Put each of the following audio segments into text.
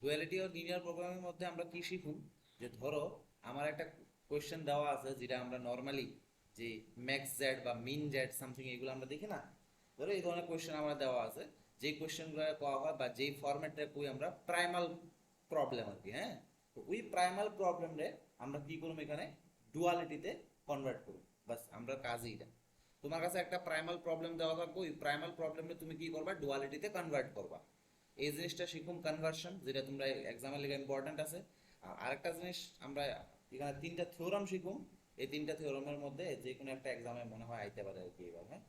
Duality ও linear প্রোগ্রামের মধ্যে আমরা কি শিখুম, যে ধরো আমার একটা কোয়েশ্চেন দেওয়া আছে যেটা আমরা নর্মালি যে ম্যাক্স জেড বা মিন জেড সামথিং এগুলো আমরা দেখি না। ধরো এই ধরনের কোয়েশ্চেন আমার দেওয়া আছে, যেই কোয়েশ্চেনগুলো করা হয় বা যেই ফরম্যাটে কই আমরা প্রাইমাল প্রবলেম আর কি। হ্যাঁ, তো ওই প্রাইমাল প্রবলেমরে আমরা কি করব, এখানে ডুয়ালিটিতে কনভার্ট করব। বাস আমরা কাজই এটা। তোমার কাছে একটা প্রাইমাল প্রবলেম দেওয়া থাকবে, ওই প্রাইমাল প্রবলেমে তুমি কি করবা, ডুয়ালিটিতে কনভার্ট করবা। এই জিনিসটা শিখুন, কনভার্সন, যেটা তোমরা এক্সামের লেগে ইম্পর্টেন্ট আছে। আর আরেকটা জিনিস আমরা এখানে তিনটা থিওরাম শিখুন। এই তিনটা থিওরামের মধ্যে যে কোনো একটা এক্সামে মনে হয় আইতে পারে আর কি এবার। হ্যাঁ,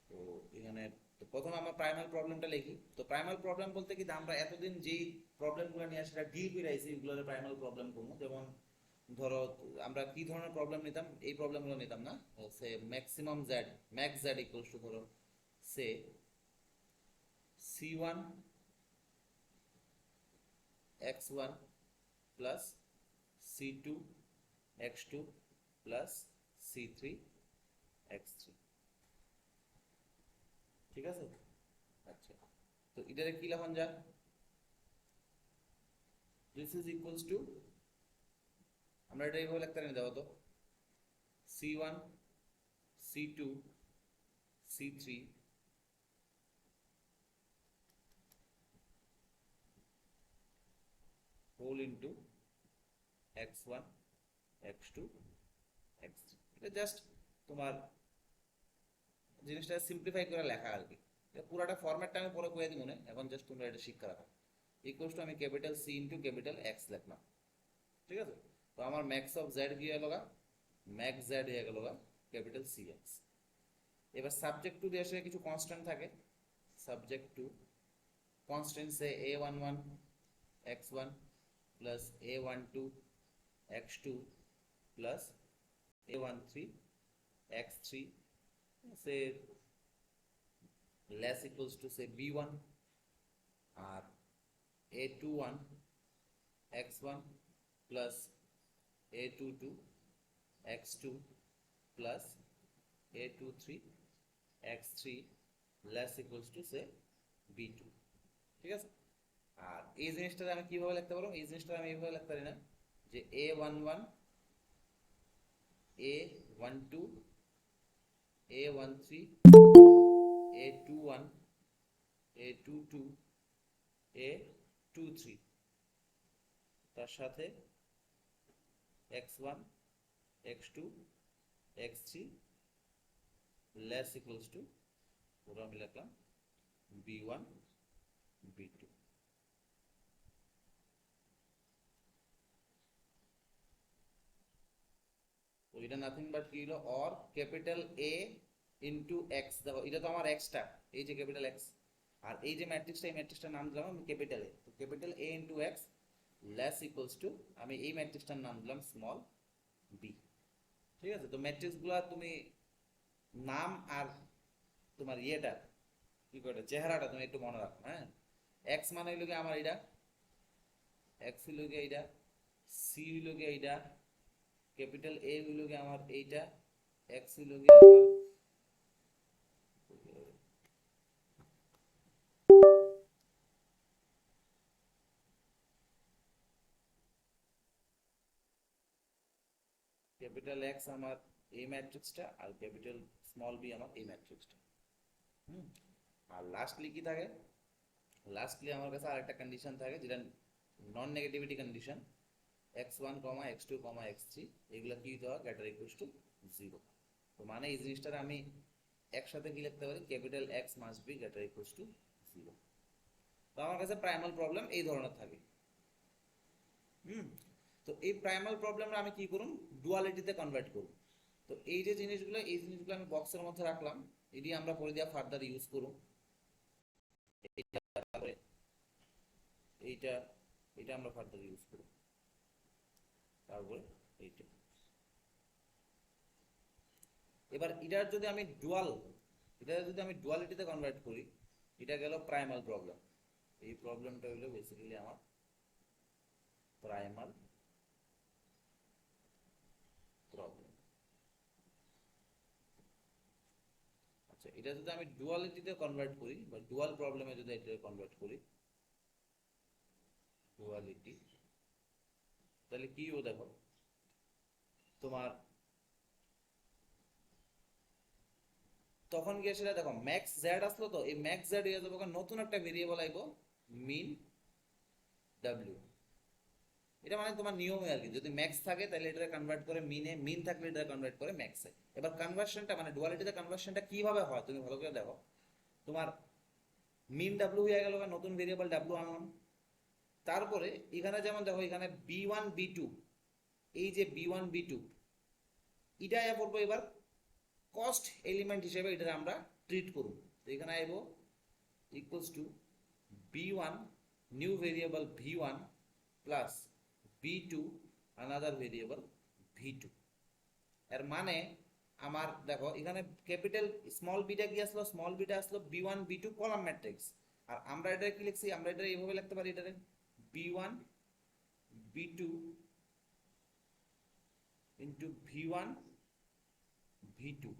তো এখানে তো প্রথমে আমরা প্রাইমাল প্রবলেমটা লিখি। তো প্রাইমাল প্রবলেম বলতে কি, আমরা এতদিন যেই প্রবলেমগুলো নিয়ে সেটা ডিল করে আইছি, এগুলোর প্রাইমাল প্রবলেম করবো। যেমন ধরো আমরা কি ধরনের প্রবলেম নিতাম, এই প্রবলেমগুলো নিতাম না। Say maximum Z, max Z equals to ধরো say C1 x1 plus C2 x2 plus C3 x3। ঠিক আছে? আচ্ছা, তো এটারে কি লেখন যায়, দিস ইজ ইকুয়ালস টু, আমরা এটা এইভাবে লিখতে পারি, দেখো তো, C1 C2 C3 whole into x1 x2 x3। এটা জাস্ট তোমার জিনিসটা সিম্পলিফাই করে লেখা আর কি। পুরাটা ফরম্যাটটা আমি পরে করে দিব না, এখন জাস্ট তোমরা এটা শিক্ষা রাখো। ইকুয়ালস টু আমি capital C into capital X লিখলাম। ঠিক আছে? তো আমার ম্যাক্স অফ জেড কি হয়ে গেল, ম্যাক্স জেড হয়ে গেল ক্যাপিটাল সি এক্স। এবার সাবজেক্ট টু দিয়ে কিছু কনস্ট্যান্ট থাকে। Subject to constant say a11 x1 plus a12 x2 plus a13 x3 say less equals to say b1 আর a21 x1 plus a22 x2 plus a23 x3 less equals to say b2। ঠিক আছে? আর এই জিনিসটা আমি কিভাবে লিখতে পারবো, এই জিনিসটা আমি এইভাবে লিখতে পারি না, যে a11 a12 a13 a21 a22 a23 তার সাথে x1 x2 x3 less equals to, পুরো আমি লিখলাম b1 b2। তো এটা নাথিং বাট কি হলো, or capital A into x. দেখো এটা তো আমার এক্সটা, এই যে ক্যাপিটাল এক্স, আর এই যে ম্যাট্রিক্সটা, এই ম্যাট্রিক্সটার নাম দিলাম আমি ক্যাপিটাল এ। তো capital A into x less equals to, আমি এই ম্যাট্রিক্সটার নাম দিলাম স্মল বি। ঠিক আছে? তো ম্যাট্রিক্সগুলো তুমি নাম আর তোমার ইয়েটা কি করে, চেহারাটা তুমি একটু মনে রাখো। হ্যাঁ, এক্স মানে হইল গিয়ে আমার এটা, এক্স হইল গিয়ে এইটা, সি হইল গিয়ে এইটা, ক্যাপিটাল এ হইল গিয়ে আমার এইটা, এক্স হইল গিয়ে আমার ক্যাপিটাল এক্স আমার এই ম্যাট্রিক্সটা, আর ক্যাপিটাল স্মল বি আমার এই ম্যাট্রিক্সটা। হুম, আর লাস্টলি কি থাকে, লাস্টলি আমার কাছে আরেকটা কন্ডিশন থাকে যেটা নন negativity condition, x1 x2 x3 এগুলো কি দিতে হয়, গ্রেটার ইকুয়ালস টু 0। তো মানে এই জিনিসটার আমি একসাথে কি লিখতে পারি, capital x must be greater equals to 0। তো আমার কাছে প্রাইমাল প্রবলেম এই ধরনের থাকে। হুম, তো এই প্রাইমাল প্রবলেমটা আমি কি করুম, ডুয়ালিটিতে কনভার্ট করব। তো এই যে জিনিসগুলো, এই জিনিসগুলো আমি বক্সের মধ্যে রাখলাম, এটি আমরা পরে দিয়া ফার্দার ইউজ করুম। এইটা, তারপরে এইটা, এটা আমরা ফার্দার ইউজ করব, তারপরে এইটা। এবার এটার যদি আমি ডুয়াল, এটা যদি আমি ডুয়ালিটিতে কনভার্ট করি, এটা গেল প্রাইমাল প্রবলেম। এই প্রবলেমটা হলো বেসিক্যালি আমার প্রাইমাল প্রবলেম। আচ্ছা, এটা যদি আমি ডুয়ালিটিতে কনভার্ট করি বা ডুয়াল প্রবলেমে যদি এটা কনভার্ট করি, ডুয়ালিটি, তাহলে কি ও দেখো তোমার তখন গিয়ে সেটা দেখো ম্যাক্স জেড আসলো, তো এই ম্যাক্স জেড হয়ে যাবে নতুন একটা ভেরিয়েবল আইবো মিন ডাব্লিউ। এটা মানে তোমার নিয়মে আর কি, যদি ম্যাক্স থাকে তাহলে এটা কনভার্ট করে মিনে, মিন থাকলে এটা কনভার্ট করে ম্যাক্সে। এবার কনভার্সনটা মানে ডুয়ালিটিতে কনভার্সনটা কিভাবে হয় তুমি ভালো করে দেখো। তোমার মিন ডাব্লিউ হয়ে গেল নতুন ভেরিয়েবল ডাব্লিউ আনলাম, তারপরে এখানে যেমন দেখো এখানে বি ওয়ান বি টু, এই যে বি ওয়ান বি টু এটা আয়া পড়বো এবার কস্ট এলিমেন্ট হিসেবে এটা আমরা ট্রিট করব। তো এখানে আইব equals to B one new variable V one plus B two another variable V two. এর মানে আমার দেখো এখানে ক্যাপিটাল স্মল বিটা কি আসলো, স্মল বিটা আসলো B one B two column matrix. আর আমরা এটা কি লিখছি, আমরা এটা এইভাবে লিখতে পারি, এটারে B one B two into V one V two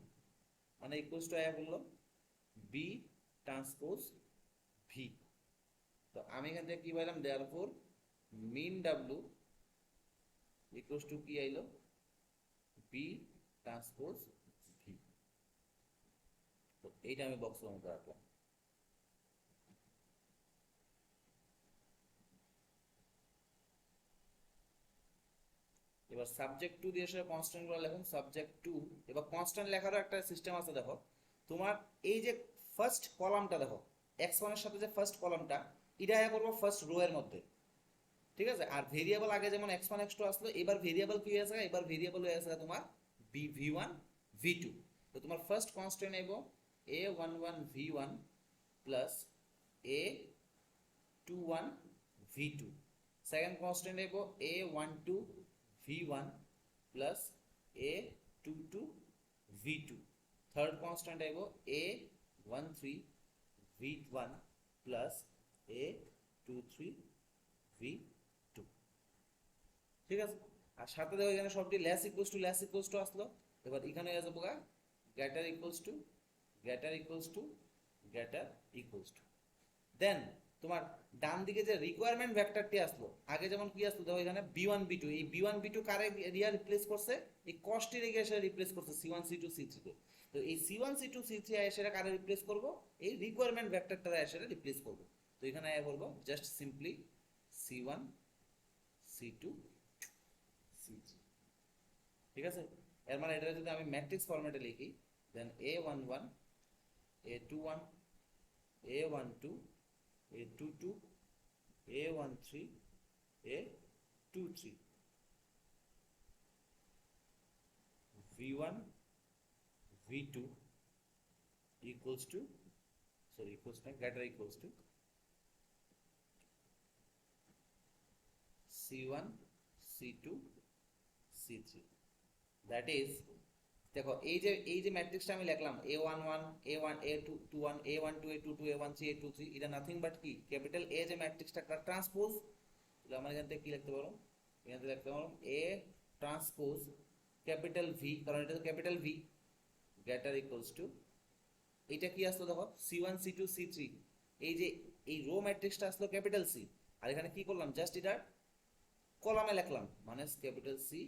মানে ইকুয়ালস টু আয়া বললো বি ট্রান্সপোজ ভি। তো আমি এখান থেকে কি পাইলাম, therefore mean W equals to কি আইলো বি ট্রান্সপোজ ভি। তো এইটা আমি বক্সের মধ্যে রাখলাম। এবার সাবজেক্ট টু দিয়ে কনস্ট্যান্ট গুলো লেখুন, সাবজেক্ট টু। এবার কনস্ট্যান্ট লেখারও একটা সিস্টেম আছে দেখো। তোমার এই যে ফার্স্ট কলামটা দেখো, এক্স ওয়ান এর সাথে যে ফার্স্ট কলামটা এটা হ্যাঁ করবো ফার্স্ট রো এর মধ্যে, ঠিক আছে। আর ভেরিয়েবল আগে যেমন এক্স ওয়ান এক্স টু আসলো, এবার ভেরিয়েবল কি হয়েছে, এবার ভেরিয়েবল হয়ে আছে তোমার B V one V two. তো তোমার ফার্স্ট কনস্ট্যান্ট নেব A one one V one plus A two one V two. Second constant নেব A one two V one plus A two two V two. Third constant নেব A one three V one plus A two three V two, ঠিক আছে। আর সাথে দেখো এখানে সবটি less equals two আসলো। এবার এখানে হয়ে যাবো greater equals to greater equals to greater equals to. Then তোমার ডান দিকে যে রিকোয়ারমেন্ট ভেক্টরটি আসলো, আগে যেমন কি আসলো দেখো এখানে বি ওয়ান বি টু, এই বি ওয়ান বি টু কারে রিয়া রিপ্লেস করছে, এই কস্টি রেখে এসে রিপ্লেস করছে C one C two C three. তো এই C one C two C three এসে কারে রিপ্লেস করবো, এই রিকোয়ারমেন্ট ভেক্টরটা এসে রিপ্লেস করবো। তো এখানে আয়া বলবো just simply C one C two C three, ঠিক আছে। এর মানে এটা যদি আমি ম্যাট্রিক্স ফরম্যাটে লিখি, then A one one A two one A one two A two two A one three A two three V one V two equals to, sorry equals to greater equals to c1 c2 c3, that is দেখো এই যে ম্যাট্রিক্সটা আমি লিখলাম a11 a1 a21 a12 a22 a13 a23, এটা nothing but কি capital A যে ম্যাট্রিক্সটা তার transpose. তাহলে আমরা এখান থেকে কি লিখতে পারো, এখান থেকে লিখতে পারো a ট্রান্সপোজ ক্যাপিটাল ভি, কারণ এটা তো capital V, greater equals to এটা কি আসলো দেখো c1 c2 c3, এই যে এই রো ম্যাট্রিক্সটা আসলো ক্যাপিটাল সি, আর এখানে কি করলাম জাস্ট এটা কলামে লিখলাম মানে ক্যাপিটাল সি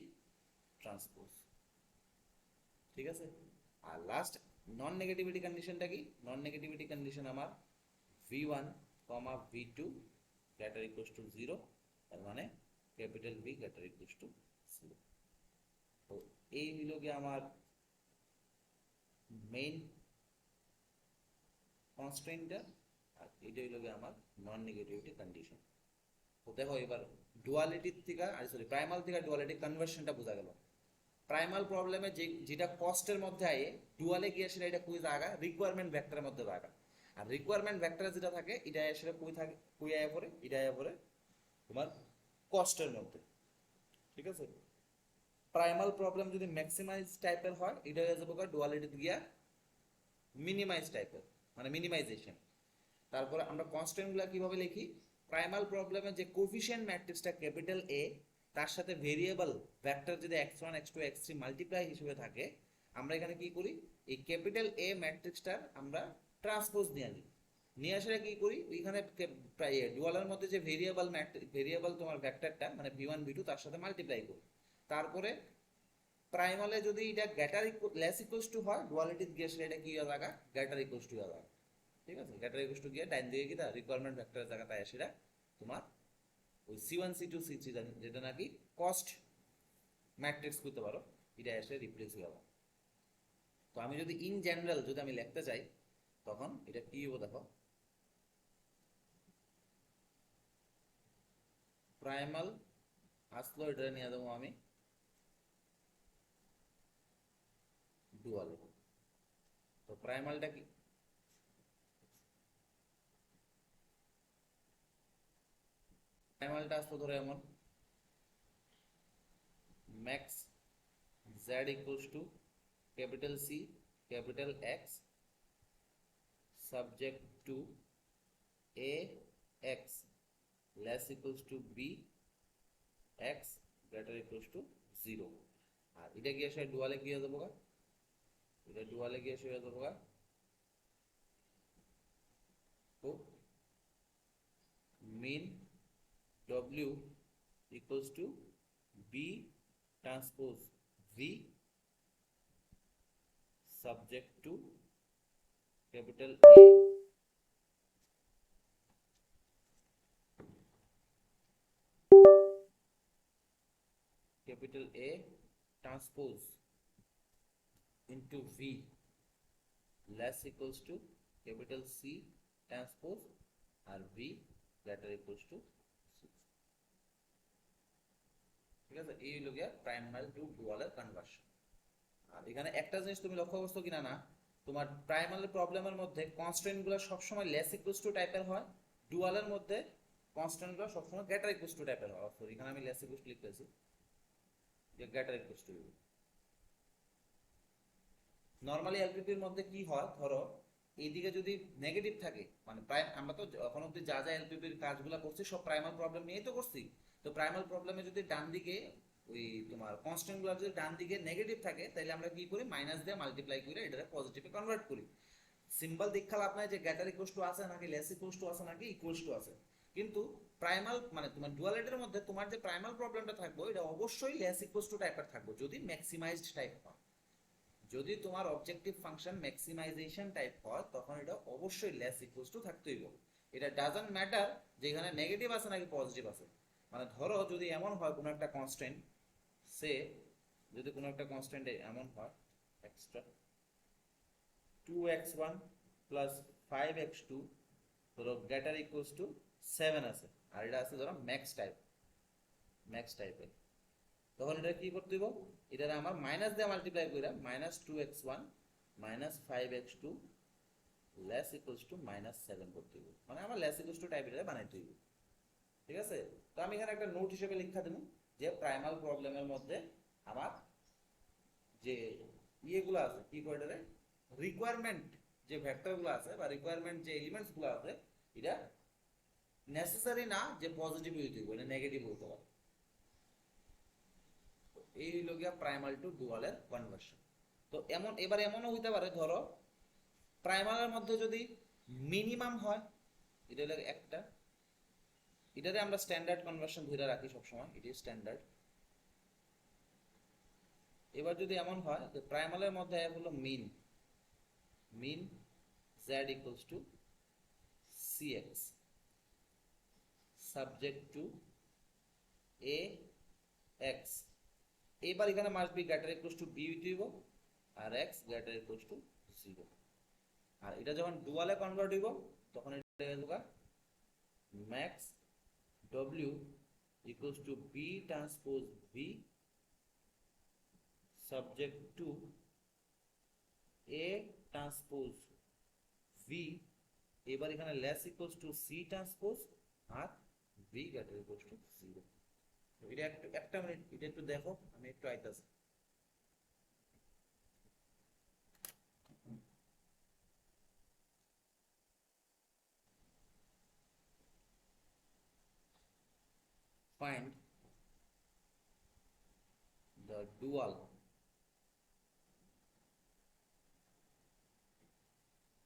ট্রান্সপোজ, ঠিক আছে। আর লাস্ট নন নেগেটিভিটি কন্ডিশনটা কি, নন নেগেটিভিটি কন্ডিশন আমার v1 v2 greater equals to 0, তার মানে capital V greater equals to 0। তো এই হলো কি আমার মেইন কনস্ট্রেন্টটা, আর এটা হলো কি আমার নন নেগেটিভিটি কন্ডিশন। তো দেখো এবার ডুয়ালিটির থেকে সরি প্রাইমাল থেকে ডুয়ালিটি কনভার্সনটা বোঝা গেল। প্রাইমাল প্রবলেমে যেটা কস্টের মধ্যে আয়ে ডুয়ালে গিয়ে সেটা এটা কই জায়গা রিকোয়ারমেন্ট ভেক্টরের মধ্যে জায়গা, আর রিকোয়ারমেন্ট ভেক্টরে যেটা থাকে এটা আসলে কই থাকে, কই আয়া পড়ে, এটা আয়া পড়ে তোমার কস্টের মধ্যে, ঠিক আছে। প্রাইমাল প্রবলেম যদি ম্যাক্সিমাইজ টাইপের হয় এটা হয়ে যাবে ডুয়ালিটি গিয়া মিনিমাইজ টাইপের, মানে মিনিমাইজেশন। তারপরে আমরা কনস্ট্যান্টগুলো কিভাবে লিখি, প্রাইমাল প্রবলেমে যে কোফিশিয়েন্ট ম্যাট্রিক্সটা ক্যাপিটাল এ তার সাথে ভেরিয়েবল ভেক্টর যদি x1 x2 x3 মাল্টিপ্লাই হিসেবে থাকে, আমরা এখানে কি করি এই ক্যাপিটাল এ ম্যাট্রিক্সটার আমরা ট্রান্সপোজ নিয়ে নিই, নিয়ে আসলে কি করি ওইখানে ডুয়ালের মধ্যে যে ভেরিয়েবল তোমার ভেক্টরটা মানে ভি ওয়ান ভি টু তার সাথে মাল্টিপ্লাই করি। তারপরে প্রাইমালে যদি এটা গ্রেটার লেস ইকুয়ালস টু হয় ডুয়ালিটি গিয়ে সেটা কি হয়ে যাবে গ্রেটার ইকুয়ালস টু হয়ে যাবে। ঠিক আছে, গ্রেটার ইকুয়ালস টু গিয়ে ডাইন দিকে কি রিকোয়ারমেন্ট ভেক্টরের জায়গাটায় এসে তোমার ওই C1 C2 C3 যেটা নাকি কস্ট ম্যাট্রিক্স করতে পারো এটা এসে রিপ্লেস হয়ে যাবে। তো আমি যদি ইন জেনারেল যদি আমি লিখতে চাই তখন এটা কি হবে দেখো, প্রাইমাল আসলো এটা নিয়ে দেবো আমি ডুয়াল। তো প্রাইমালটা কি, প্রাইমালটা আসলো ধরো এমন max Z equals to capital C capital X subject to A X less equals to B X greater equals to 0। আর এটা গিয়ে আসলে ডুয়ালে কি হয়ে যাবো, এটা ডুয়ালে গিয়ে হয়ে যাবো তো mean W equals to B transpose V subject to capital A transpose into V less equals to capital C transpose আর V greater equals to 6। ঠিক আছে, এই হলো গিয়া প্রাইমাল টু ডুয়ালের কনভার্সন। আর এখানে একটা জিনিস তুমি লক্ষ্য করছো কিনা না, তোমার প্রাইমাল প্রবলেমের মধ্যে কনস্ট্যান্ট গুলো সবসময় লেস ইকুয়ালস টু টাইপের হয়, ডুয়ালের মধ্যে কনস্ট্যান্ট গুলো সবসময় গ্রেটার ইকুয়ালস টু টাইপের হয়। সরি এখানে আমি লেস ইকুয়ালস লিখতেছি, যে গ্রেটার ইকুয়ালস টু। নরমালি এলপিপির মধ্যে কি হয় ধরো এইদিকে যদি নেগেটিভ থাকে মানে প্রায় আমরা তো এখন অব্দি যা যা এলপিপির কাজগুলো করছি সব প্রাইমাল প্রবলেম নিয়েই তো করছি। তো প্রাইমাল প্রবলেমে যদি ডান দিকে ওই তোমার কনস্ট্যান্ট গুলো যদি ডান দিকে নেগেটিভ থাকে তাহলে আমরা কি করি মাইনাস দিয়ে মাল্টিপ্লাই করে এটা পজিটিভে কনভার্ট করি। সিম্বল দীক্ষা লাভ নাই যে গ্রেটার ইকুয়ালস টু আছে নাকি লেস ইকুয়ালস টু আছে নাকি ইকুয়ালস টু আছে, কিন্তু প্রাইমাল মানে তোমার ডুয়ালিটির মধ্যে তোমার যে প্রাইমাল প্রবলেমটা থাকবে এটা অবশ্যই লেস ইকুয়ালস টু টাইপের থাকবে যদি ম্যাক্সিমাইজড টাইপ হয়। যদি তোমার অবজেক্টিভ ফাংশন ম্যাক্সিমাইজেশন টাইপ হয় তখন এটা অবশ্যই লেস ইকুয়ালস টু থাকতেই হবে। এটা ডাজন্ট ম্যাটার যে এখানে নেগেটিভ আছে নাকি পজিটিভ আছে। মানে ধরো যদি এমন হয় কোনো একটা কনস্ট্যান্ট সে যদি কোনো একটা কনস্ট্যান্ট এমন হয় এক্সট্রা 2x1 প্লাস 5x2 ধরো গ্রেটার ইকুয়ালস টু 7 আছে আর এটা আছে ধরো ম্যাক্স টাইপের, তখন এটা কি করতে দিব এটা আমার মাইনাস দিয়ে মাল্টিপ্লাই করে -2x1 -5x2 less equals two -7 করতে দিব, মানে আমার লেস ইকুয়ালস টু টাইপ এটা বানাইতে দিব। ঠিক আছে, তো আমি এখানে একটা নোট হিসেবে লিখা দেব যে প্রাইমাল প্রবলেমের মধ্যে আমার যে ইয়েগুলো আছে কি করে এটা রিকোয়ারমেন্ট যে ভেক্টরগুলো আছে বা রিকোয়ারমেন্ট যে এলিমেন্টস গুলো আছে এটা নেসেসারি না যে পজিটিভ হইতে হবে, এটা নেগেটিভ হতে পারে। এই হইল গিয়া প্রাইমাল টু ডুয়ালের কনভার্সন। তো এমন এবার এমনও হইতে পারে ধরো প্রাইমালের মধ্যে যদি মিনিমাম হয়, এটা হলো একটা, এটারে আমরা স্ট্যান্ডার্ড কনভার্সন ধরে রাখি সবসময়, এটি স্ট্যান্ডার্ড। এবার যদি এমন হয় যে প্রাইমালের মধ্যে হলো মিন z equals to cx subject to a x, এবার এখানে must be greater equals to B হইব আর x গ্রেটার ইকুয়ালস টু 0। আর এটা যখন ডুয়ালে কনভার্ট হইব তখন এটা হবে max w equals to b transpose v subject to a transpose v, এবার এখানে less equals to c transpose আর v গ্রেটার ইকুয়ালস টু 0। এটা একটা মিনিট এটা একটু দেখো আমি একটু আইতাছি। Find the dual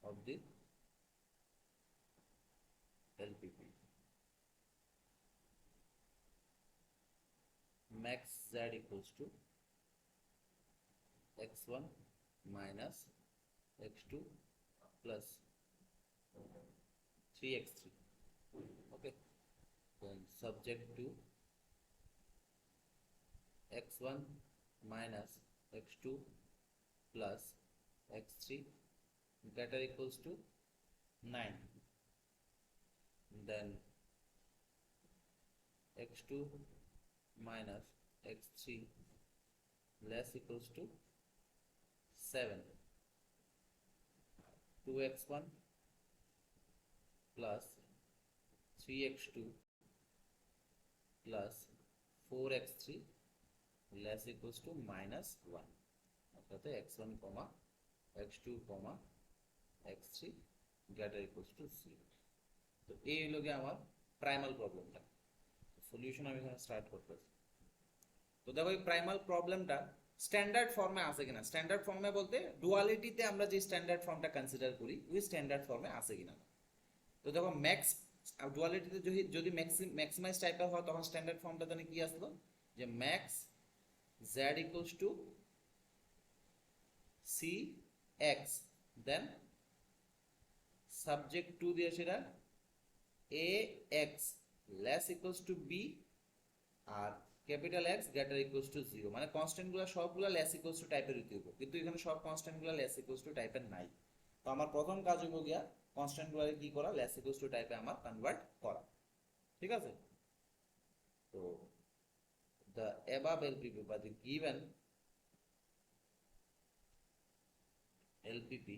of the LPP. Max Z equals to x1 minus x2 plus 3x3. Okay, then subject to x1 minus x2 plus x3 greater equals to 9. Then x2 minus x3 less equals to 7. 2x1 plus 3x2 plus 4x3 less equals to minus 1. অর্থাৎ x1, x2, x3 greater equals to 0. তো এই হলো গিয়ে আমার primal প্রবলেমটা। Solution আমি এখানে start করতেছি। তো দেখো এই প্রাইমাল প্রবলেমটা স্ট্যান্ডার্ড ফর্মে আছে কিনা, স্ট্যান্ডার্ড ফর্মে বলতে ডুয়ালিটিতে আমরা যে স্ট্যান্ডার্ড ফর্মটা কনসিডার করি ওই স্ট্যান্ডার্ড ফর্মে আছে কিনা। তো দেখো ম্যাক্স ডুয়ালিটিতে যদি ম্যাক্সিমাইজ টাইপের হয় তখন স্ট্যান্ডার্ড ফর্মটা তাহলে কি আসলো, যে max Z equals to C X, then subject to দিয়ে সেটা A X less equals to B আর capital X greater equals to 0। মানে কনস্ট্যান্টগুলো সবগুলো লেস ইকুয়ালস টু টাইপের হইতে হবে, কিন্তু এখানে সব কনস্ট্যান্টগুলো লেস ইকুয়ালস টু টাইপের নাই। তো আমার প্রথম কাজ হইব গিয়া কনস্ট্যান্টগুলো কি করা, লেস ইকুয়ালস টু টাইপে আমার কনভার্ট করা। ঠিক আছে, তো the above LPP বা the given LPP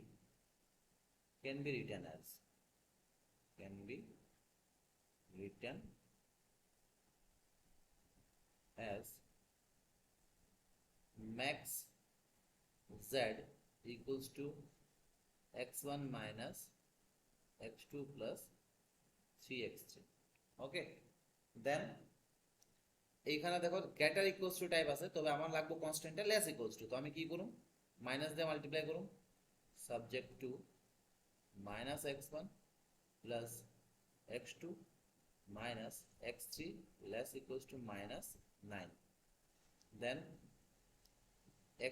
can be written as max z equals to x1 minus x2 plus 3x3. ওকে, দেন এইখানে দেখো গ্রেটার ইকুয়ালস টু টাইপ আছে, তবে আমার লাগবে কনস্ট্যান্টটা লেস ইকুয়ালস টু। তো আমি কি করুম, মাইনাস দিয়ে মাল্টিপ্লাই করুম, subject to minus x1 plus x2 minus x3 less equals to minus 9. Then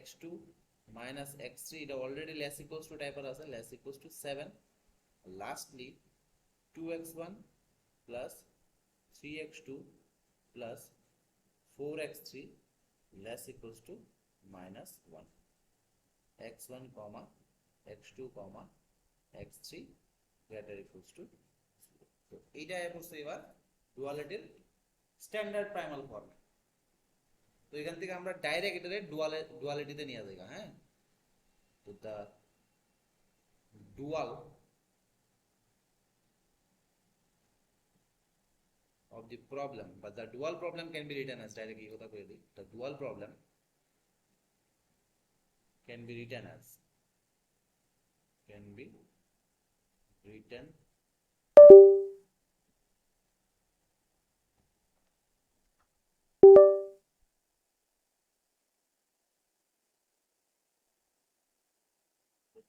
x2 minus x3 এটা already less equals to type আছে, less equals to 7. Lastly 2x1 plus 3x2 plus 4x3 less equals to minus 1. x1 comma x2 comma x3 greater equals to 0. তো এইটা হচ্ছে এবার ডুয়ালিটির standard primal ফর্মে। তো এখান থেকে আমরা ডাইরেক্ট এটারে ডুয়ালিটিতে নিয়ে যাই। হ্যাঁ, তো দা dual of the problem, but the dual problem can be written as directly কথা কই দিই, the dual problem can be written as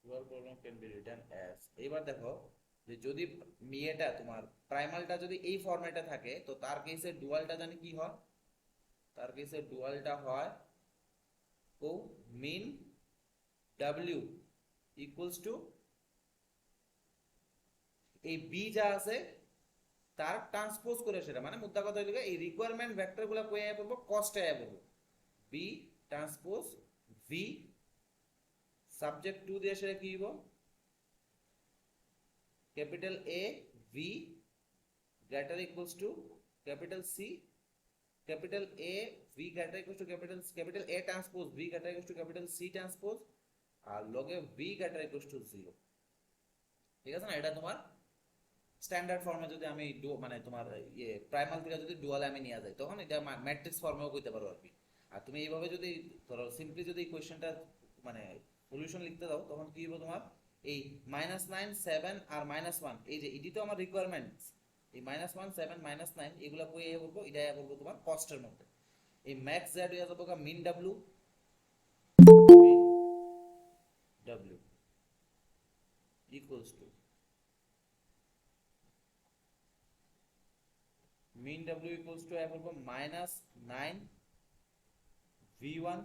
dual problem can be written as, এবার দেখো যে যদি মিয়েটা তোমার প্রাইমালটা যদি এই ফরম্যাটে থাকে তো তার কেসে ডুয়ালটা জানি কি হয়, তার কেসে ডুয়ালটা হয় ও মিন w ইকুয়ালস টু এই বি যা আছে তার ট্রান্সপোজ করে সেটা, মানে মুদ্রা কথা হইল এই রিকোয়ারমেন্ট ভেক্টরগুলো কই আয়া পড়বো, কস্টে আয়া পড়বো, B transpose V subject to দিয়ে সেটা কি হইব, capital A V greater equals to capital C, capital A V greater equals to capital A transpose V greater equals to capital C transpose আর লগে V greater equals to 0। ঠিক আছে না, এটা তোমার স্ট্যান্ডার্ড ফর্মে যদি আমি মানে তোমার প্রাইমাল থেকে যদি ডুয়ালে আমি নিয়ে যাই তখন এটা ম্যাট্রিক্স ফর্মেও কইতে পারো আর কি। আর তুমি এইভাবে যদি ধরো সিম্পলি যদি এই কোশ্চেনটা মানে সলিউশন লিখতে দাও তখন কি হবে তোমার এই -9 7 আর -1 এই যে এটি তো আমার রিকোয়ারমেন্টস, এই -1 7 -9 এগুলা কই এ করব, এটা এ করব তোমার কস্টের মধ্যে। এই ম্যাক্স জেড হয়ে যাবে কা min w equals to min W equals to করবো minus 9 v1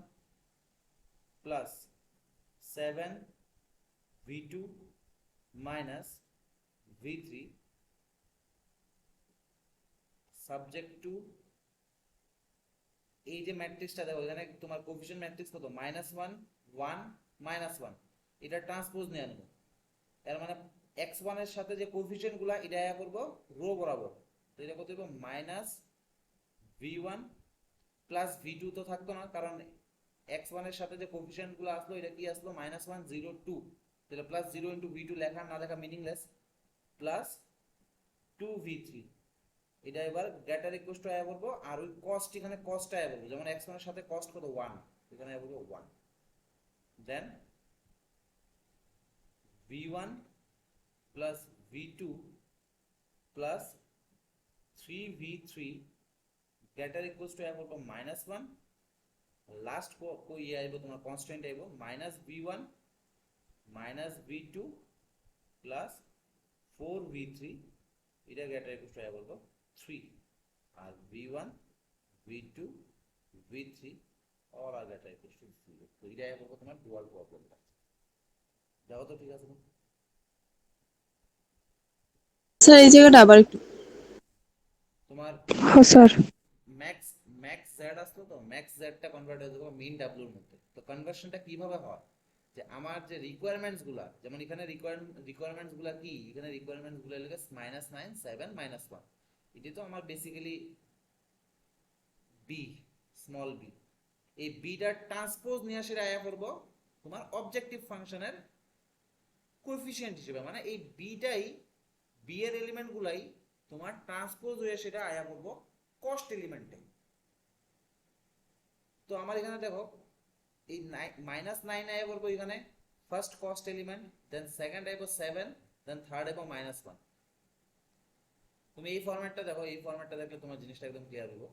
plus 7 v2 minus v3 subject to এই যে ম্যাট্রিক্সটা দেখো এখানে তোমার কোএফিশিয়েন্ট ম্যাট্রিক্স কত -1 1 -1 এটা ট্রান্সপোজ নিয়ে আনবো এর মানে x1 এর সাথে যে কোএফিশিয়েন্ট গুলা এটা আয়া করব রো বরাবর তো এটা কত হবে v1 প্লাস v2 তো থাকতো না কারণ x1 এর সাথে যে কোএফিশিয়েন্ট গুলো আসলো এটা কি আসলো -1 0 2 তাহলে প্লাস 0 ইনটু v2 লেখা না লেখা মিনিংলেস প্লাস 2v3 এটা এবার গ্রেটার ইকুয়াল টু আয়া করব আর ওই কস্ট এখানে কস্ট আয়া করব যেমন x1 এর সাথে কস্ট কত 1 এখানে আয়া করব 1 দেন v1 plus v2 plus 3v3 greater equals to আয়া করব -1 লাস্ট কো ইয়ে আইবো তোমার কনস্ট্যান্ট আইবো -v1 -v2 plus 4v3 এটা গ্রেটার ইকুয়াল টু আয়া করব 3 আর v1 v2 v3 all are greater equals to 0 তো এটা আয়া করব তোমার ডুয়াল প্রবলেমটা যাও তো ঠিক আছে স্যার এই জায়গাটা আবার একটু তোমার হ্যাঁ স্যার ম্যাক্স ম্যাক্স জেড আসলো তো ম্যাক্স জেডটা কনভার্ট হয়ে যাবে মিন ডাব্লিউর মধ্যে তো কনভার্সনটা কিভাবে হয় যে আমার যে রিকোয়ারমেন্টস গুলা যেমন এখানে রিকোয়ারমেন্টস গুলা কি এখানে রিকোয়ারমেন্টস গুলা লিখে -9 7 -1 এটা তো আমার বেসিক্যালি বি স্মল বি এই বিটা ট্রান্সপোজ নিয়ে আসে আয়া করব তোমার অবজেক্টিভ ফাংশনের কোএফিশিয়েন্ট হিসেবে মানে এই বিটাই বি এর এলিমেন্ট গুলাই তোমার ট্রান্সপোজ হয়ে সেটা আয়া করব কস্ট এলিমেন্টে তো আমার এখানে দেখো এই -9 আয়া করব এখানে first cost element then second আইবো 7 দেন থার্ড আইবো -1 তুমি এই ফরম্যাটটা দেখো এই ফরম্যাটটা দেখলে তোমার জিনিসটা একদম ক্লিয়ার হবে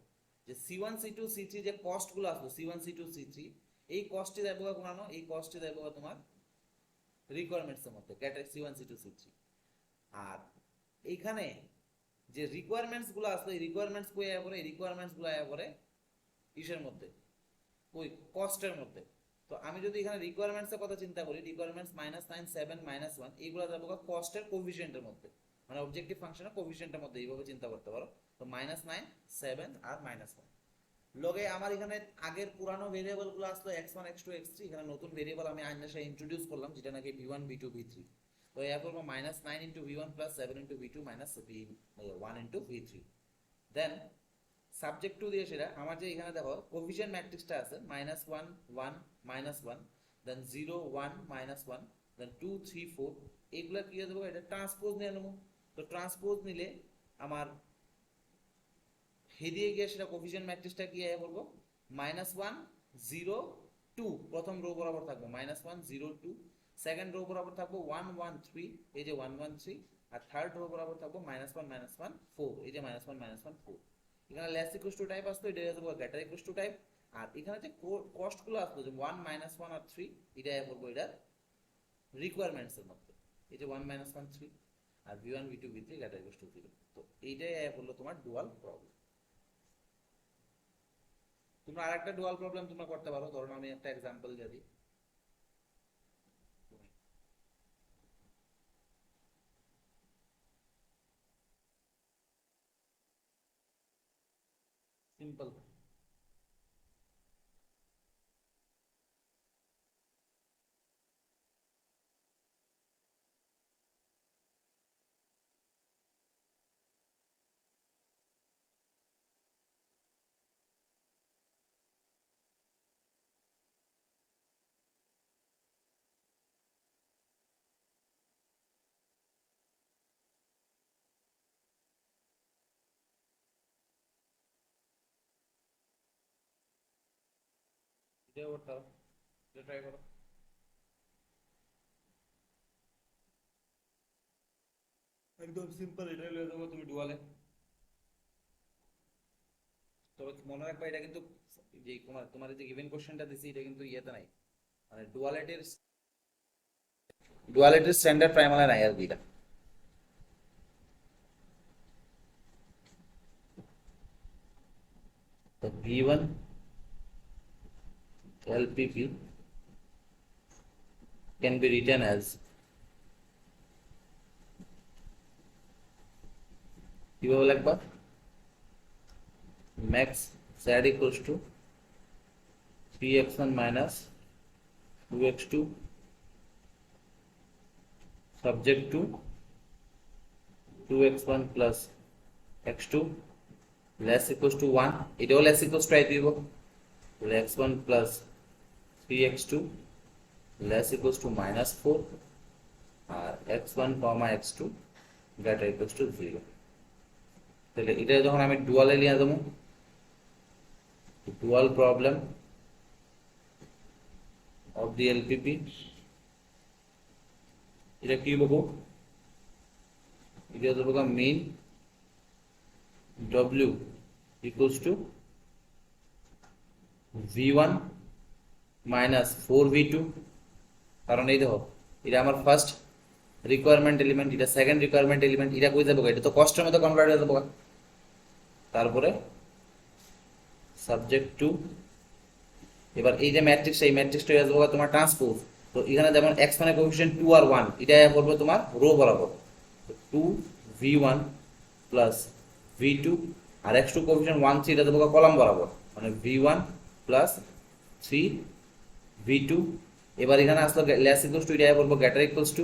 যে c1 c2 c3 যে কস্ট গুলো আসলো c1 c2 c3 এই কস্টে যাইবো কোনানো এই কস্টে যাইবো তোমার রিকোয়ারমেন্টস এর মধ্যে ক্যাটাগরি c1 c2 c3 আর এইখানে যে রিকোয়ারমেন্টস গুলো আসলো এই রিকোয়ারমেন্টস কই আয়া পড়ে এই রিকোয়ারমেন্টস গুলো আয়া পড়ে ইসের মধ্যে ওই কস্টের মধ্যে তো আমি যদি এখানে রিকোয়ারমেন্টস এর কথা চিন্তা করি রিকোয়ারমেন্টস -9 7 -1 এইগুলা যাবো কস্টের কোএফিশিয়েন্টের মধ্যে মানে অবজেক্টিভ ফাংশনের কোএফিশিয়েন্টের মধ্যে এইভাবে চিন্তা করতে পারো তো -9 7 আর -1 লগে আমার এখানে আগের পুরানো ভেরিয়েবল গুলো আসলো x1 x2 x3 এখানে নতুন ভেরিয়েবল আমি আইনাসে ইন্ট্রোডিউস করলাম যেটা নাকি v1 v2 v3 তো এয়া করব -9 into v1 plus 7 into v2 minus v1 into v3 then subject to দিয়ে সেটা আমার যে এখানে দেখো কোএফিশিয়েন্ট ম্যাট্রিক্সটা আছে -1 1 -1 দেন 0 1 -1 দেন 2 3 4 এগুলা কি দেবো এটা ট্রান্সপোজ নিয়ে নেবো তো ট্রান্সপোজ নিলে আমার হেদিয়ে গিয়ে সেটা কোএফিশিয়েন্ট ম্যাট্রিক্সটা কি আয়া করব -1 0 2 প্রথম রো বরাবর থাকবে -1 0 2 সেকেন্ড রো বরাবর থাকবে 1 1 3 এই যে 1 1 3 আর থার্ড রো বরাবর থাকবে -1 -1 4 এই যে -1 -1 4 এখানে লেস ইকুয়াল টু টাইপ আসতো এটা হয়ে যাবে গ্রেটার ইকুয়াল টু টাইপ আর এখানে যে কস্ট গুলো আসলো যে 1 -1 আর 3 এটা আয়া করব এটা রিকোয়ারমেন্টস এর মধ্যে এই যে 1 -1 3 আর v1 v2 v3 greater equal to 0 তো এইটাই আয়া করলো তোমার ডুয়াল প্রবলেম তোমরা আরেকটা ডুয়াল প্রবলেম তোমরা করতে পারো ধরুন আমি একটা एग्जांपल দিয়ে দিই সিম্পল এটা করতে হবে এটা ট্রাই করো একদম সিম্পল এটা লিখে দেবো তুমি ডুয়ালে তবে মনে রাখবা এটা কিন্তু যে তোমার যে গিভেন কোশ্চেনটা দিছি এটা কিন্তু ইয়েতে নাই মানে ডুয়ালিটির স্ট্যান্ডার্ড প্রাইমালে নাই আর কি এটা the V1 LPP can be written as কিভাবে লিখবা max z equals to 3x1 minus 2x2 subject to 2x1 plus x2 less equals to 1 এটাও less equals to আই দিব x1 plus 3x2 less equals to minus 4 R x1 comma x2 greater equals to 0 তাহলে এটা যখন আমি ডুয়ালে নিয়ে দেবো dual problem of the LPP এটা কি বলবো এটা দেবো mean W equals to V1 minus 4V2 কারণ এই দেখো এটা আমার ফার্স্ট রিকোয়ারমেন্ট এলিমেন্ট এটা সেকেন্ড রিকোয়ারমেন্ট এলিমেন্ট এটা কই যাবো এটা তো কষ্টের মতো কনভার্ট হয়ে যাবো তারপরে সাবজেক্ট টু এবার এই যে ম্যাট্রিক্স এই ম্যাট্রিক্সটা হয়ে যাবো তোমার ট্রান্সপোজ তো এখানে যেমন x মানে কোএফিশিয়েন্ট 2 আর 1 এটা করবে তোমার রো বরাবর 2v1 প্লাস v2 আর x2 কোএফিশিয়েন্ট 1 3 এটা দেবো কলাম বরাবর মানে v1 প্লাস 3v2 এবার এখানে আসলে লেস ইকুয়ালস টু এটা বলবো গ্রেটার ইকুয়ালস টু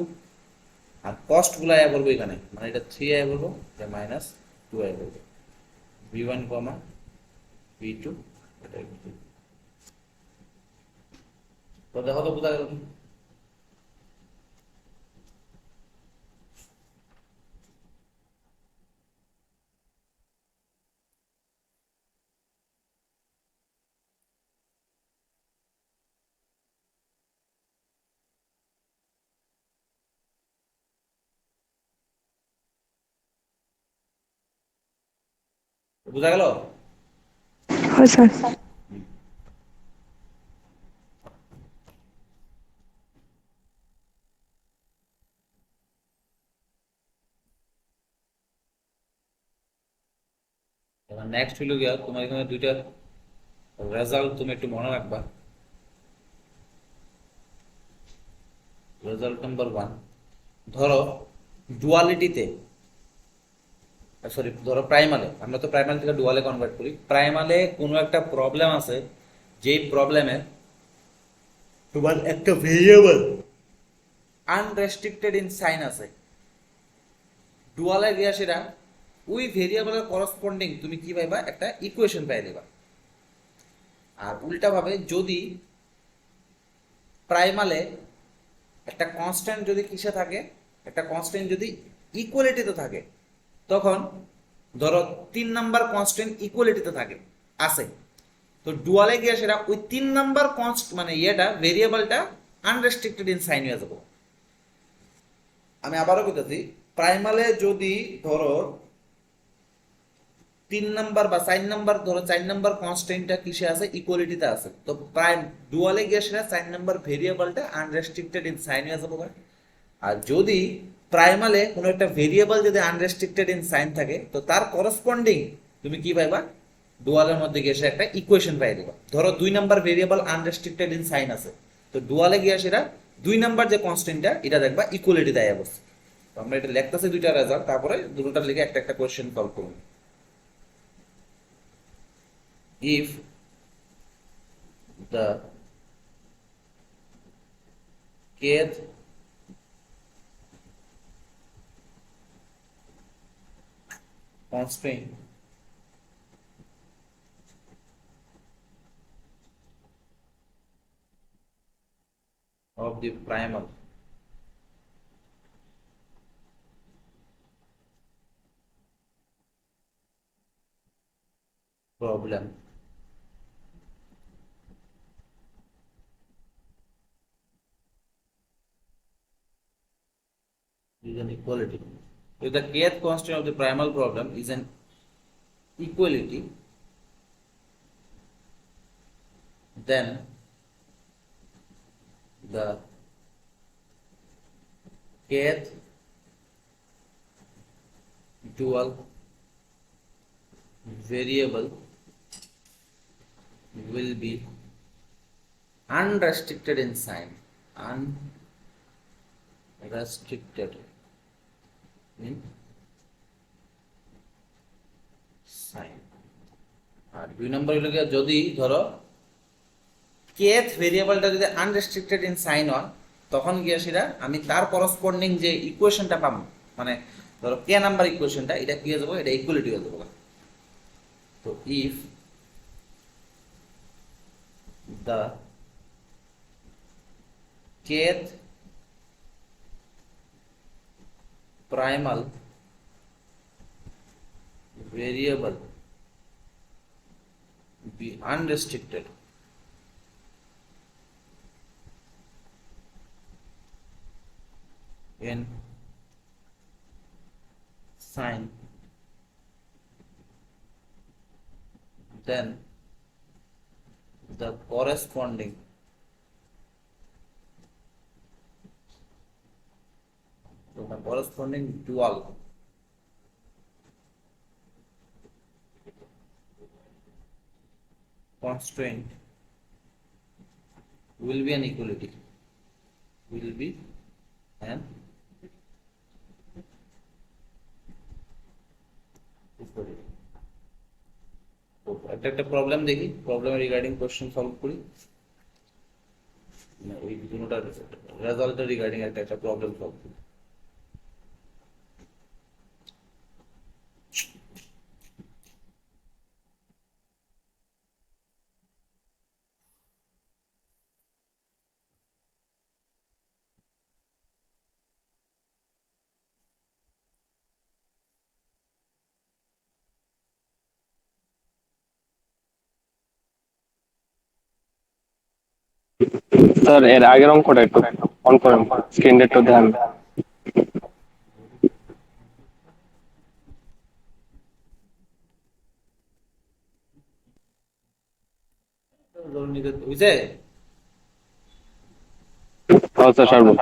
আর কস্ট গুলো আয়া বলবো এখানে মানে এটা 3 আয়া বলবো এটা মাইনাস 2 আয়া বলবো v1 কমা v2 এটা তো দেখো তো বুঝা গেল বুঝা গেল হয় স্যার। এবার নেক্সট হলো গিয়া তোমার এখানে দুইটা রেজাল্ট তুমি একটু মনে রাখবা রেজাল্ট নাম্বার 1 ধরো ডুয়ালিটিতে সরি ধরো প্রাইমালে আমরা তো প্রাইমাল থেকে ডুয়ালে কনভার্ট করি প্রাইমালে কোনো একটা প্রবলেম আছে যেই প্রবলেমে তোমার একটা ভেরিয়েবল আনরেস্ট্রিক্টেড ইন সাইন আছে ডুয়ালে গিয়া সেটা ওই ভেরিয়েবলের করসপন্ডিং তুমি কি পাইবা একটা ইকুয়েশন পাই দেবা আর উল্টাভাবে যদি প্রাইমালে একটা কনস্ট্যান্ট যদি কিসে থাকে একটা কনস্ট্যান্ট যদি ইকুয়ালিটিতে থাকে তখন ধরো 3 নাম্বার কনস্ট্যান্ট ইকুয়ালিটিতে থাকে আছে তো ডুয়ালে গিয়ে সেটা ওই 3 নাম্বার মানে ইয়েটা ভেরিয়েবলটা আনরেস্ট্রিক্টেড ইন সাইন হয়ে যাবো আমি আবারও বলতেছি প্রাইমালে যদি ধরো 3 নাম্বার বা 4 নাম্বার ধরো 4 নাম্বার কনস্ট্যান্টটা কিসে আছে ইকুয়ালিটিতে আছে তো প্রাইম ডুয়ালে গিয়ে সেটা 4 নাম্বার ভেরিয়েবলটা আনরেস্ট্রিক্টেড ইন সাইন হয়ে যাবো আর যদি প্রাইমালে কোনো একটা ভেরিয়েবল যদি আনরেস্ট্রিক্টেড ইন সাইন থাকে তো তার করসপন্ডিং তুমি কি পাইবা ডুয়ালের মধ্যে গিয়ে সে একটা ইকুয়েশন পাই দেবা ধরো 2 number variable unrestricted in sign আছে তো ডুয়ালে গিয়ে সেটা 2 নাম্বার যে কনস্ট্যান্টটা এটা দেখবা ইকুয়ালিটি দেয় অবস্থা তো আমরা এটা লিখতেছি দুইটা রেজাল্ট তারপরে দুটোটা লিখে একটা একটা কোশ্চেন সলভ করব if the kth constraint of the primal problem is an equality. If the kth constant of the primal problem is an equality, then the kth dual variable will be unrestricted in sign. Unrestricted in sign. আর 2 নম্বর হলো গিয়ে যদি ধরো kth ভেরিয়েবলটা যদি unrestricted in sign হয় তখন গিয়ে সেটা আমি তার করসপন্ডিং যে ইকুয়েশনটা পাবো, মানে ধরো কে নাম্বার ইকুয়েশনটা, এটা কি হয়ে যাবো, এটা ইকুয়ালিটি হয়ে যাবো। তো if the kth primal variable be unrestricted in sign, then the corresponding dual constraint will be an equality, will be an equality. তো একটা প্রবলেম দেখি, প্রবলেম রিগার্ডিং কোশ্চেন সলভ করি, ওই দুটোটার রেজাল্টের রিগার্ডিং একটা প্রবলেম সলভ করি। স্যার এর আগের অঙ্কটা একটু অন করেন, স্ক্রিনটা একটু দেখান। বুঝছে? আচ্ছা স্যার বল।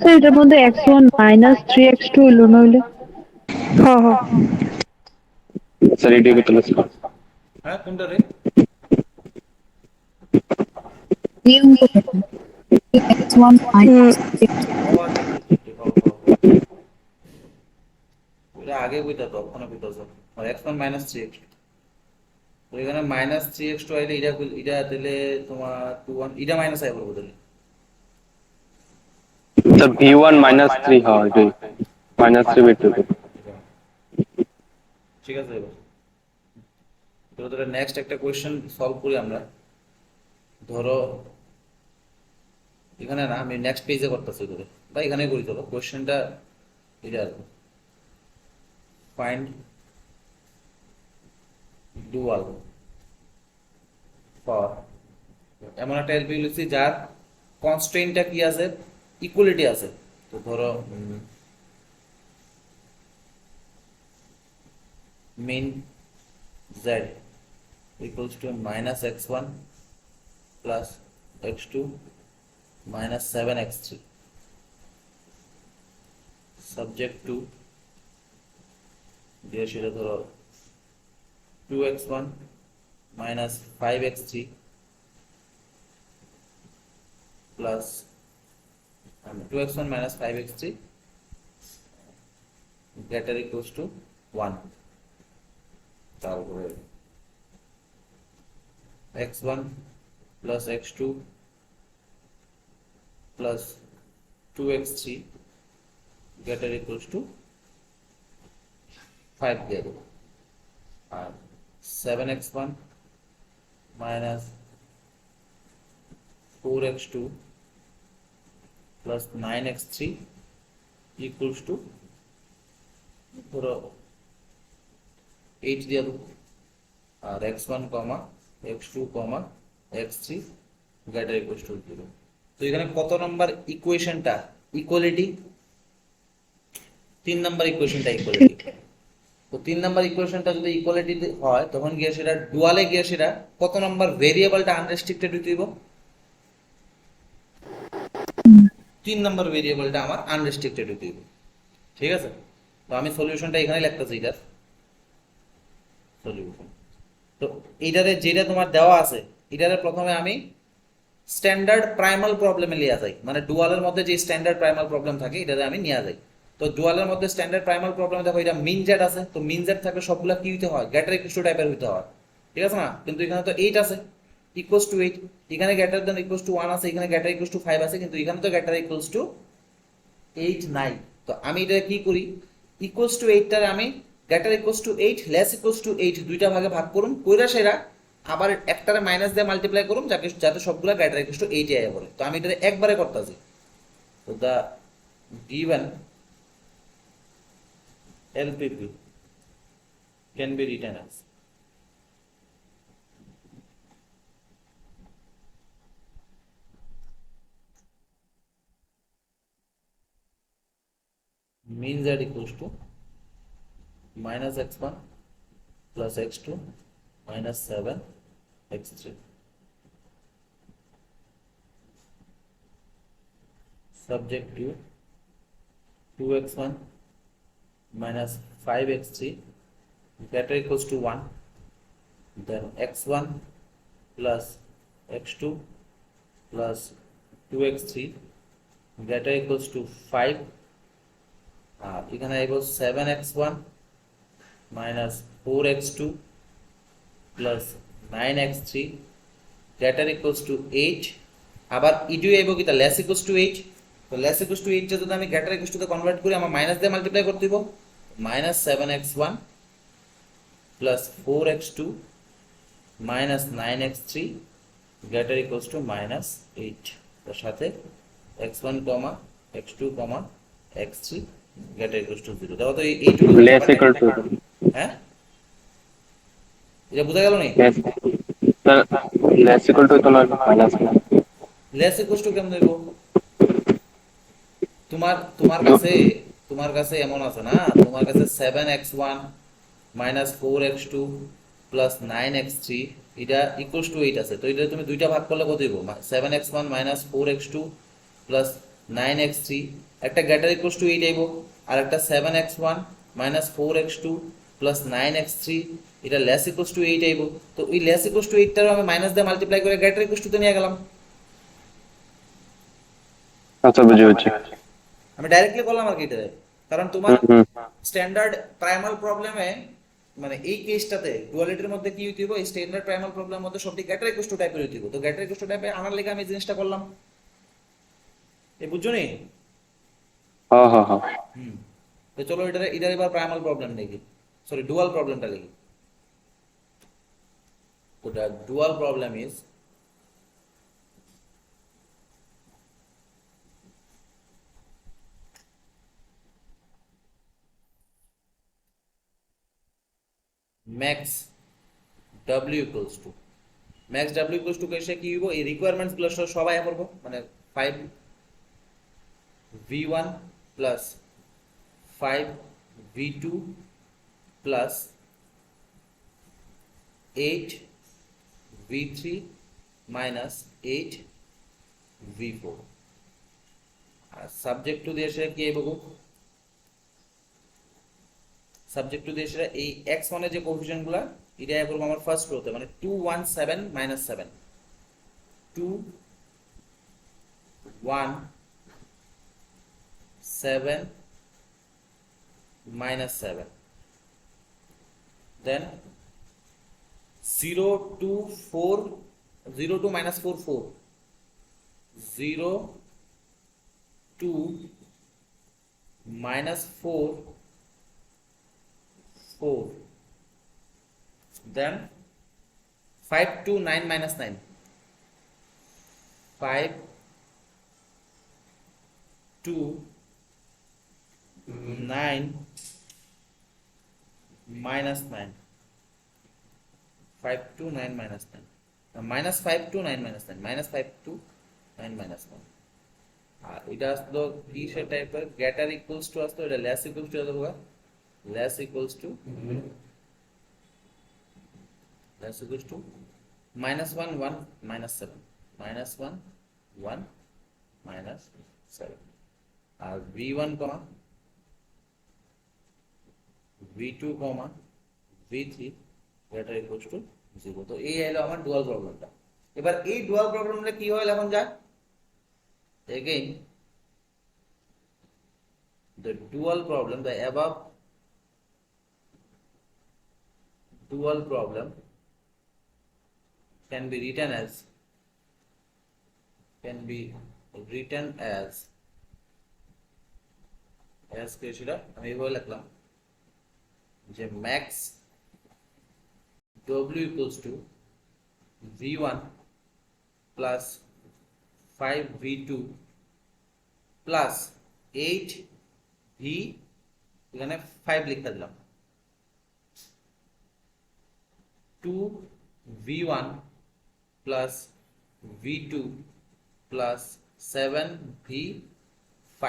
স্যার এটার মধ্যে x1 মাইনাস 3x2 হইল নইলে? হ্যাঁ হ্যাঁ স্যার এটি কত লাগছে? হ্যাঁ কোনটা রে? এই অঙ্কটা x1 মাইনাস ওটা আগে কইতা তো, ওখানে কইতাছ আর x1 মাইনাস 3x, তো এখানে মাইনাস 3x2 আইলে এটা দিলে তোমার 21 এটা মাইনাস আইবো বদলে। স্যার v1 মাইনাস 3 হয় এটাই মাইনাস 3 বের করতে। ঠিক আছে, এবার তো নেক্সট একটা কোশ্চেন সলভ করি আমরা। ধরো এখানে না, আমি নেক্সট পেজে করতেছি ধরো, বা এখানে করি ধরো কোশ্চেনটা এটা ফাইন্ড ডুয়াল ফর এমন একটা এলপি লিখছি যার কনস্ট্রেইনটা কি আছে, ইকুয়ালিটি আছে। তো ধরো mean z equals to minus x1 plus x2 minus 7x3 subject to দিয়ে সেটা ধরো 2x1 minus 5x3 plus 2x1 minus 5x3 greater equals to 1, তারপরে x1 plus x2 plus 2x3 greater equals to 5 দিয়ে দেবো, আর 7x1 minus 4x2 plus 9x3 equals to ধরো 8 দিয়ে দেবো, আর x1 comma x2 comma x3 greater equal to 0। তো এখানে কত নাম্বার ইকুয়েশনটা ইকুয়ালিটি? 3 নাম্বার ইকুয়েশনটা ইকুয়ালিটি। তো 3 নাম্বার ইকুয়েশনটা যদি ইকুয়ালিটি হয় তখন গিয়ে সেটা ডুয়ালে গিয়ে সেটা কত নাম্বার ভেরিয়েবলটা আনরেস্ট্রিক্টেড হইতে হইব? 3 নাম্বার ভেরিয়েবলটা আমার আনরেস্ট্রিক্টেড হইতে হইব। ঠিক আছে, তো আমি সলিউশনটা এখানে লিখতেছি, এটার সলিউশন তো এইটারে যেটা তোমার দেওয়া আছে এটারে প্রথমে আমি স্ট্যান্ডার্ড প্রাইমাল প্রবলেমে লিয়া যাই, মানে ডুয়ালের মধ্যে যে স্ট্যান্ডার্ড প্রাইমাল প্রবলেম থাকে এটাতে আমি নিয়ে যাই। তো ডুয়ালের মধ্যে স্ট্যান্ডার্ড প্রাইমাল প্রবলেম দেখো এটা মিন জেড আছে, তো মিন জেড থাকলে সবগুলা কি হইতে হয়, গ্রেটার ইকুয়াল টু টাইপের হইতে হয়, ঠিক আছে না? কিন্তু এখানে তো 8 আছে, ইকুয়ালস টু 8, এখানে গ্রেটার দেন ইকুয়ালস টু 1 আছে, এখানে গ্রেটার ইকুয়ালস টু 5 আছে, কিন্তু এখানে তো গ্রেটার ইকুয়ালস টু 8 নাই। তো আমি এটা কি করি, ইকুয়ালস টু 8 টারে আমি greater equals to 8 less equals to 8 দুইটা ভাগে ভাগ করুন, কইরা সেরা আবার একটারে মাইনাস দিয়ে মাল্টিপ্লাই করুন যাতে যাতে সবগুলা গ্রেটার ইকুয়ালস টু 8 এ আয়া পড়ে। তো আমি এটা একবারে করতেছি। তো দা given LPP can be written as mean z equals to minus x1 plus x2 minus 7 x3 subject to 2x1 minus 5x3 greater equals to 1, then x1 plus x2 plus 2x3 greater equals to 5, আর এখানে আইব 7x1 minus 4x2 plus 9x3 greater equals to 8, আবার edu আইব কি তা less equals to 8। তো less equals to 8 যদি আমি greater equals two তে কনভার্ট করি আমার মাইনাস দিয়ে মাল্টিপ্লাই করতে দিব, minus 7x1 plus 4x2 minus 9x3 greater equals to minus 8, তার সাথে x1 x2 x3 greater equals to 0। দেখো তো এইটুকু Less equal to. হ্যাঁ এটা বোঝা গেল নি? Sir, less equal to तो ना minus में. লেস ইকুয়ালস টু কেমন দেব? তোমার তোমার কাছে তোমার কাছে এমন আছে না, তোমার কাছে 7x1 minus 4x2 plus 9x3 এটা ইকুয়ালস টু 8 আছে। তো এটা তুমি দুইটা ভাগ করলে কত দিব? 7x1 minus 4x2 plus 9x3 একটা গ্রেটার ইকুয়ালস টু 8 আইব, আর একটা 7x1 minus 4x2 plus 9x3 এটা লেস ইকুয়ালস টু 8 আইব। তো ওই লেস ইকুয়ালস টু 8 টারে আমি মাইনাস দিয়ে মাল্টিপ্লাই করে গ্রেটার ইকুয়ালস টু তে নিয়ে গেলাম। अच्छा बुझे बुझे. আমি ডাইরেক্টলি বললাম আর কি এটা, কারণ তোমার স্ট্যান্ডার্ড প্রাইমাল প্রবলেমে মানে এই কেসটাতে ডুয়ালিটির মধ্যে কি হইতে হবে, এই স্ট্যান্ডার্ড প্রাইমাল প্রবলেমের মধ্যে সবটি গ্রেটার ইকুয়ালস টু টাইপের হইতে হবে। তো গ্রেটার ইকুয়ালস টু টাইপে আনার লেগে আমি এই জিনিসটা করলাম, এই বুঝছো নি? हाँ हाँ हाँ. হুম। তো চলো এটার এবার প্রাইমাল প্রবলেম দেখি, সরি ডুয়াল প্রবলেমটা লিখি। তো the dual problem is max w equals to max w equals to কেসে কি হইব, এই রিকোয়ারমেন্টস গুলো সবাই করব, মানে 5 v1 plus 5 v2 plus 8 v3 minus 8 v4, আর সাবজেক্ট টু দিয়ে সেটা কি আইব, সাবজেক্ট টু দিয়ে সেটা এই x1 এর যে কোএফিসিয়েন্ট গুলা এটা আইব আমার ফার্স্ট রোতে, মানে 2 1 7 minus 7 2 1 7 minus 7, then 0 2 4 0 2 minus 4 4 0 2 minus 4 4, then 5 2 9 minus 9 5 2 9 minus 9 5 2 9 minus 9 minus 5 2 9 minus 9 minus 5 2 9 minus 9, আর এটা আসলো কি সে টাইপের গ্রেটার ইকুয়ালস টু আসলো, এটা লেস ইকুয়ালস টু আসলো, less equals two minus 1 1 minus 7 minus 1 1 minus 7, আর v1 comma v2 comma v3 greater equals to 0। তো এই হলো আমার ডুয়াল প্রবলেমটা। এবার এই ডুয়াল প্রবলেমটা কি হয় এখন যা again the dual problem, the above dual problem can be written as কে সেটা আমি এইভাবে লিখলাম যে max w equals to v1 plus 5v2 plus 8v, এখানে 5 লিখতে দিলাম, 2v1 plus v2 plus 7v5,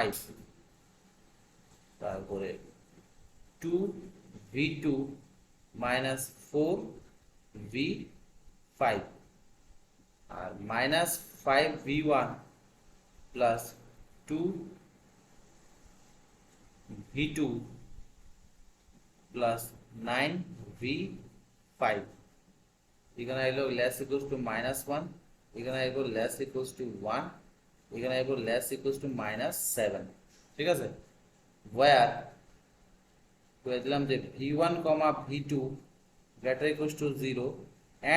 তারপরে 2v2 minus 4v5 আর minus 5v1 plus 2v2 plus 9v5, এখানে এলো লেস ইকুয়ালস টু -1, এখানে এলো লেস ইকুয়ালস টু 1, এখানে এলো লেস ইকুয়ালস টু -7। ঠিক আছে, where করে দিলাম যে v1, v2 greater equals to 0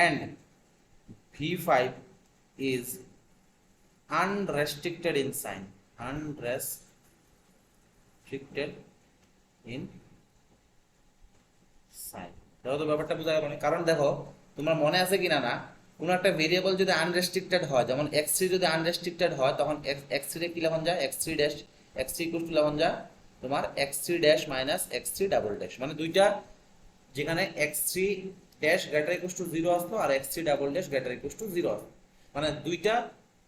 and v5 is unrestricted in sign, দেখো তো ব্যাপারটা বোঝা গেল না? কারণ দেখো তোমার মনে আছে কিনা না, কোন একটা ভেরিয়েবল যদি আনরেস্ট্রিক্টেড হয়, যেমন x3 যদি আনরেস্ট্রিক্টেড হয় তখন x3 এ কি লেখন যায়, x3 dash x3 equal to লেখন যায় তোমার x3 dash minus x3 double dash, মানে দুইটা যেখানে x3 dash greater equal to 0 আসলো আর x3 double dash greater equal to 0 আসলো, মানে দুইটা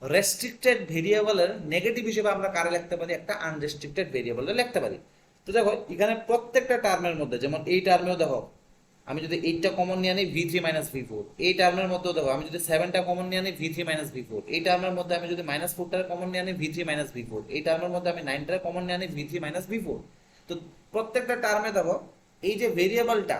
রেস্ট্রিক্টেড ভেরিয়েবলের নেগেটিভ হিসেবে আমরা কারে লিখতে পারি, একটা আনরেস্ট্রিক্টেড ভেরিয়েবলে লিখতে পারি। তো দেখো এখানে প্রত্যেকটা টার্মের মধ্যে, যেমন এই টার্মেও দেখো আমি যদি 8টা কমন নিয়ে আনি v3 মাইনাস v4, এই টার্মের মধ্যেও দেখো আমি যদি 7টা কমন নিয়ে আনি v3 মাইনাস v4, এই টার্মের মধ্যে আমি যদি -4টা কমন নিয়ে আনি v3 মাইনাস v4, এই টার্মের মধ্যে আমি 9টা কমন নিয়ে আনি v3 মাইনাস v4। তো প্রত্যেকটা টার্মে দেখো এই যে ভেরিয়েবলটা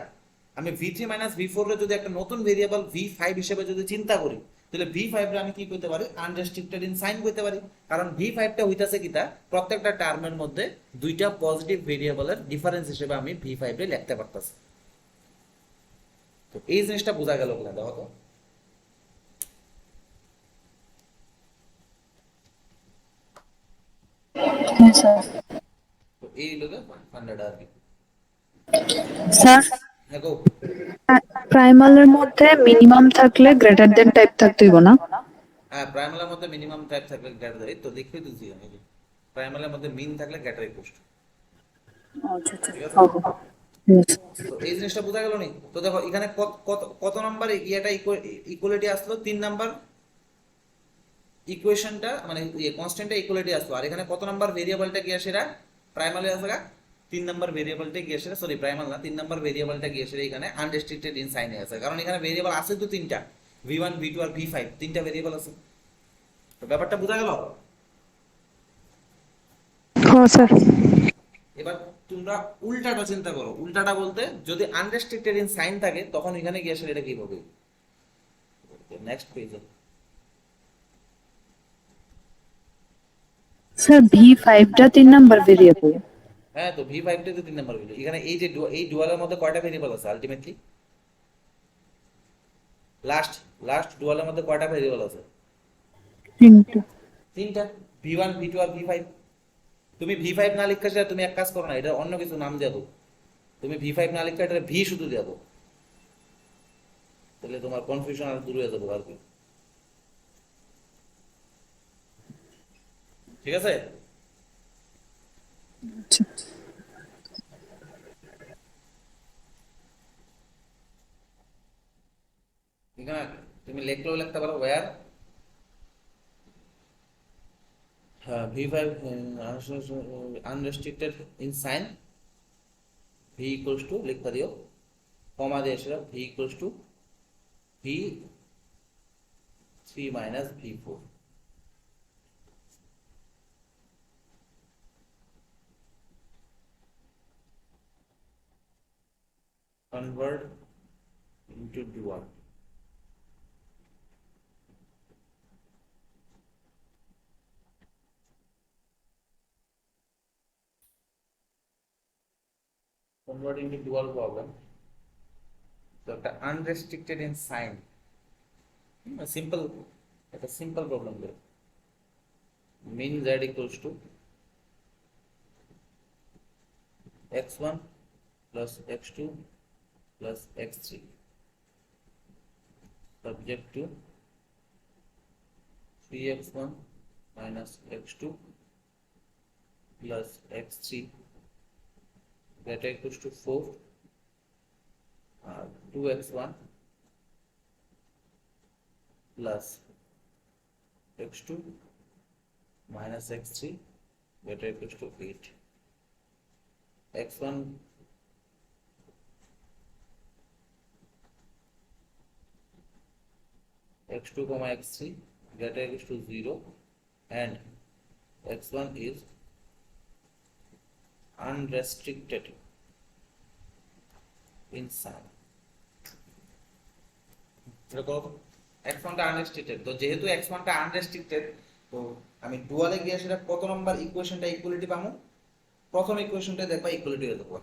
আমি v3 মাইনাস v4 এর যদি একটা নতুন ভেরিয়েবল v5 হিসেবে যদি চিন্তা করি, তাহলে v5 রে আমি কি করতে পারি, আনরেস্ট্রিক্টেড ইন সাইন করতে পারি, কারণ v5 টা হইতাছে কিটা প্রত্যেকটা টার্মের মধ্যে দুইটা পজিটিভ ভেরিয়েবলের ডিফারেন্স হিসেবে আমি v5 রে লিখতে পারতাছি। তো এই জিনিসটা বোঝা গেল কিনা দেখো তো। Yes, sir. তো এই হলো ফান্ডাটা আর কি। স্যার হ্যাঁ গো। প্রাইমালের মধ্যে মিনিমাম থাকলে গ্রেটার দেন টাইপ থাকতেইব না? হ্যাঁ, প্রাইমালের মধ্যে মিনিমাম টাইপ থাকলে গ্রেটার, এই তো লিখে দিছি আমি, প্রাইমালের মধ্যে মিন থাকলে গ্রেটার ইকুয়াল, আচ্ছা আচ্ছা। ঠিক আছে। Yes. তো এই জিনিসটা বোঝা গেল নি? তো দেখো এখানে কত কত কত নাম্বার ইয়েটা ইকুয়ালিটি আসলো, 3 নাম্বার ইকুয়েশনটা মানে কনস্ট্যান্টটা ইকুয়ালিটি আসলো, আর এখানে কত নাম্বার ভেরিয়েবলটা গিয়ে সেটা প্রাইমালে আছে, 3 নাম্বার ভেরিয়েবলটা গিয়ে সেটা, সরি প্রাইমাল না, 3 নাম্বার ভেরিয়েবলটা গিয়ে সেটা এখানে আনরেস্ট্রিক্টেড ইন সাইনে আছে, কারণ এখানে ভেরিয়েবল আছে তো তিনটা, v1 v2 আর v5, তিনটা ভেরিয়েবল আছে। তো ব্যাপারটা বোঝা গেল? হ্যাঁ স্যার। এবার তোমরা উল্টাটা চিন্তা করো, উল্টাটা বলতে যদি আনরেস্ট্রিক্টেড ইন সাইন থাকে তখন এখানে গিয়ে সেটা কি হবে, নেক্সট পেজে। স্যার V5 টা 3 নাম্বার ভেরিয়েবল। হ্যাঁ, তো v5 টা তো 3 নাম্বার ভেরিয়েবল, এখানে এই যে এই ডুয়ালের মধ্যে কয়টা ভেরিয়েবল আছে আলটিমেটলি, লাস্ট লাস্ট ডুয়ালের মধ্যে কয়টা ভেরিয়েবল আছে, 3টা। তিনটা, v1 v2 আর v5। তুমি v5 না লিখে সেটা তুমি এক কাজ করো না, এটা অন্য কিছু নাম দিয়ে দাও, তুমি v5 না লিখে এটা v শুধু দিয়ে দাও, তাহলে তোমার কনফিউশন আর দূর হয়ে যাবে আর কি, ঠিক আছে। এখানে তুমি লিখলেও লিখতে পারো where v5 unrestricted in sign, v equals to লিখতে দিও, কমা দিয়ে সেটা v equals to v3 minus v4, convert into dual, converting to dual problem. So একটা unrestricted in sign, simple, একটা simple problem there. Mean z equals to x1 plus x2 plus x3 subject to 3x1 minus x2 plus x3 greater equals to 4, 2x1 plus x2 minus x3 greater equals to 8. x1 x2 comma x3 greater equals to 0 and x1 is unrestricted in sign. দেখো x1 টা unrestricted, তো যেহেতু x1 টা unrestricted, তো আমি ডুয়ালে গিয়ে সেটা কত নাম্বার ইকুয়েশনটা ইকুয়ালিটি পাবো? প্রথম ইকুয়েশনটা দেখবা ইকুয়ালিটি হয়ে যাবে।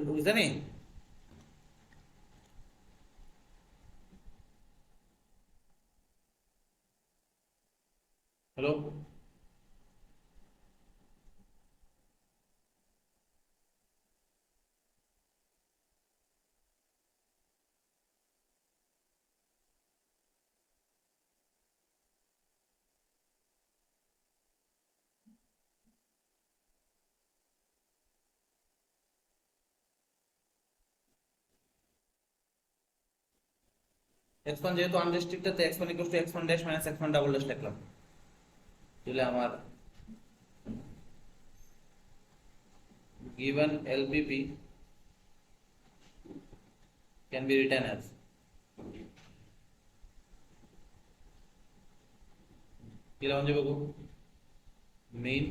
বুঝতে নেই? হ্যালো, x1 যেহেতু আনরেস্ট্রিক্টেড তো x1 equal to x1 dash minus x1 double dash লিখলাম, তাহলে আমার given LBP can be written as কি লিখুন যাবে গো, mean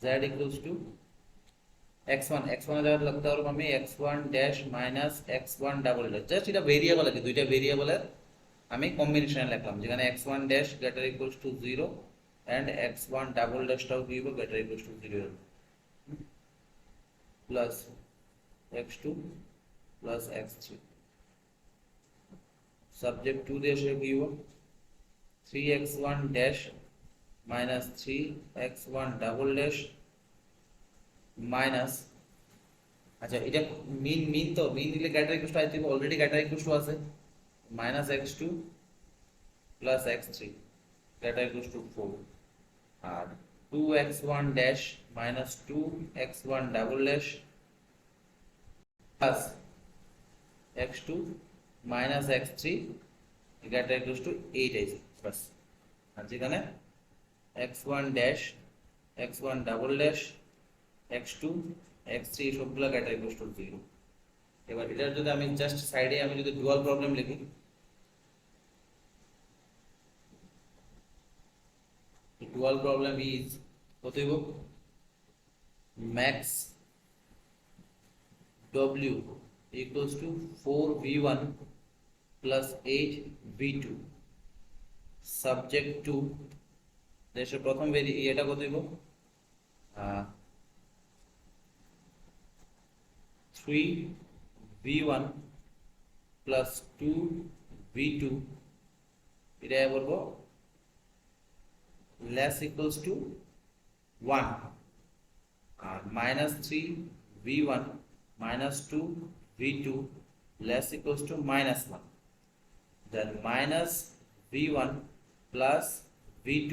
z equals to x1 এর জায়গায় লিখতে পারবো আমি x1 dash minus x1 double dash, just এটা ভেরিয়েবল আছে, দুইটা ভেরিয়েবলের আমি কম্বিনেশন লিখলাম, যেখানে x1 dash greater equals to 0 and x1 double ড্যাশটাও কি হবে greater equals to 0 plus x2 plus x3 subject 2 দিয়ে এসে কি হবে 3x1 dash minus 3x1 double dash minus, আচ্ছা এটা মিন তো মিন দিলে গ্রেটার ইকুয়ালস টু আই দিব, অলরেডি গ্রেটার ইকুয়ালস টু আছে, minus x2 plus x3 greater equals to 4 আর 2x1 dash minus 2x1 double dash plus x2 minus x3 greater equals to 8 আছে বাস। আর যেখানে x1 dash x1 double dash x2 x3 সবগুলো greater equals to 0। এবার এটার যদি আমি just সাইডে আমি যদি ডুয়াল প্রবলেম লিখি, ডুয়াল প্রবলেম ইজ কত হইব max w equals to 4v1 plus 8v2 subject to দেশের প্রথম এটা কত হইব 3v1 plus 2v2 এটা বলবো less equals to 1 R minus 3v1 minus 2v2 less equals to minus 1, then minus v1 plus v2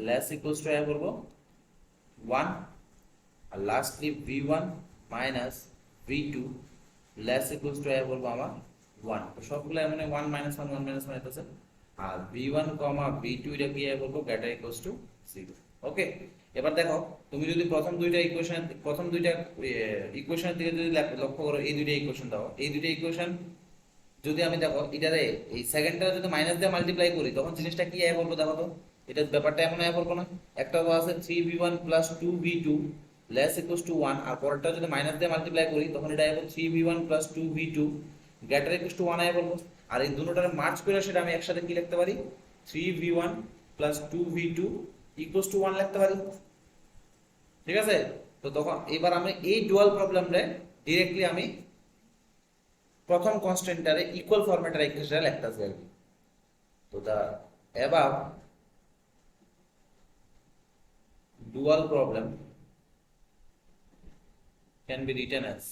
less equals to বলবো 1 আর lastly v1 minus v2 less equals to বলবো আমার 1, তো সবগুলো মানে 1 minus 1 1 minus 1 হইতাছে আর v1 v2 এটা কি বলবো গ্রেটার ইকুয়ালস টু 0। ওকে, এবার দেখো তুমি যদি প্রথম দুইটা ইকুয়েশনের দিকে যদি লক্ষ্য করো, এই দুইটা ইকুয়েশন দাও, এই দুইটা ইকুয়েশন যদি আমি দেখো এটারে এই সেকেন্ডটা যদি মাইনাস দিয়ে মাল্টিপ্লাই করি তখন জিনিসটা কি বলবো দেখো তো, এটা ব্যাপারটা এমন বলবো না, একটা তো আছে 3v1 plus 2v2 less equals to 1 আর পরেরটা যদি মাইনাস দিয়ে মাল্টিপ্লাই করি তখন এটা হবে 3v1 plus 2v2 greater equals two 1 বলবো, আর এই দুটোটারে মার্জ করে সেটা আমি একসাথে কি লিখতে পারি 3v1 plus 2v2 equals to 1 লিখতে পারি, ঠিক আছে। তো তখন এবার আমি এই ডুয়াল প্রবলেমরে ডাইরেক্টলি আমি প্রথম কনস্ট্যান্টটারে ইকুয়াল ফরম্যাটে রেখে সেটা লিখতেছি আর কি। তো the above dual problem can be written as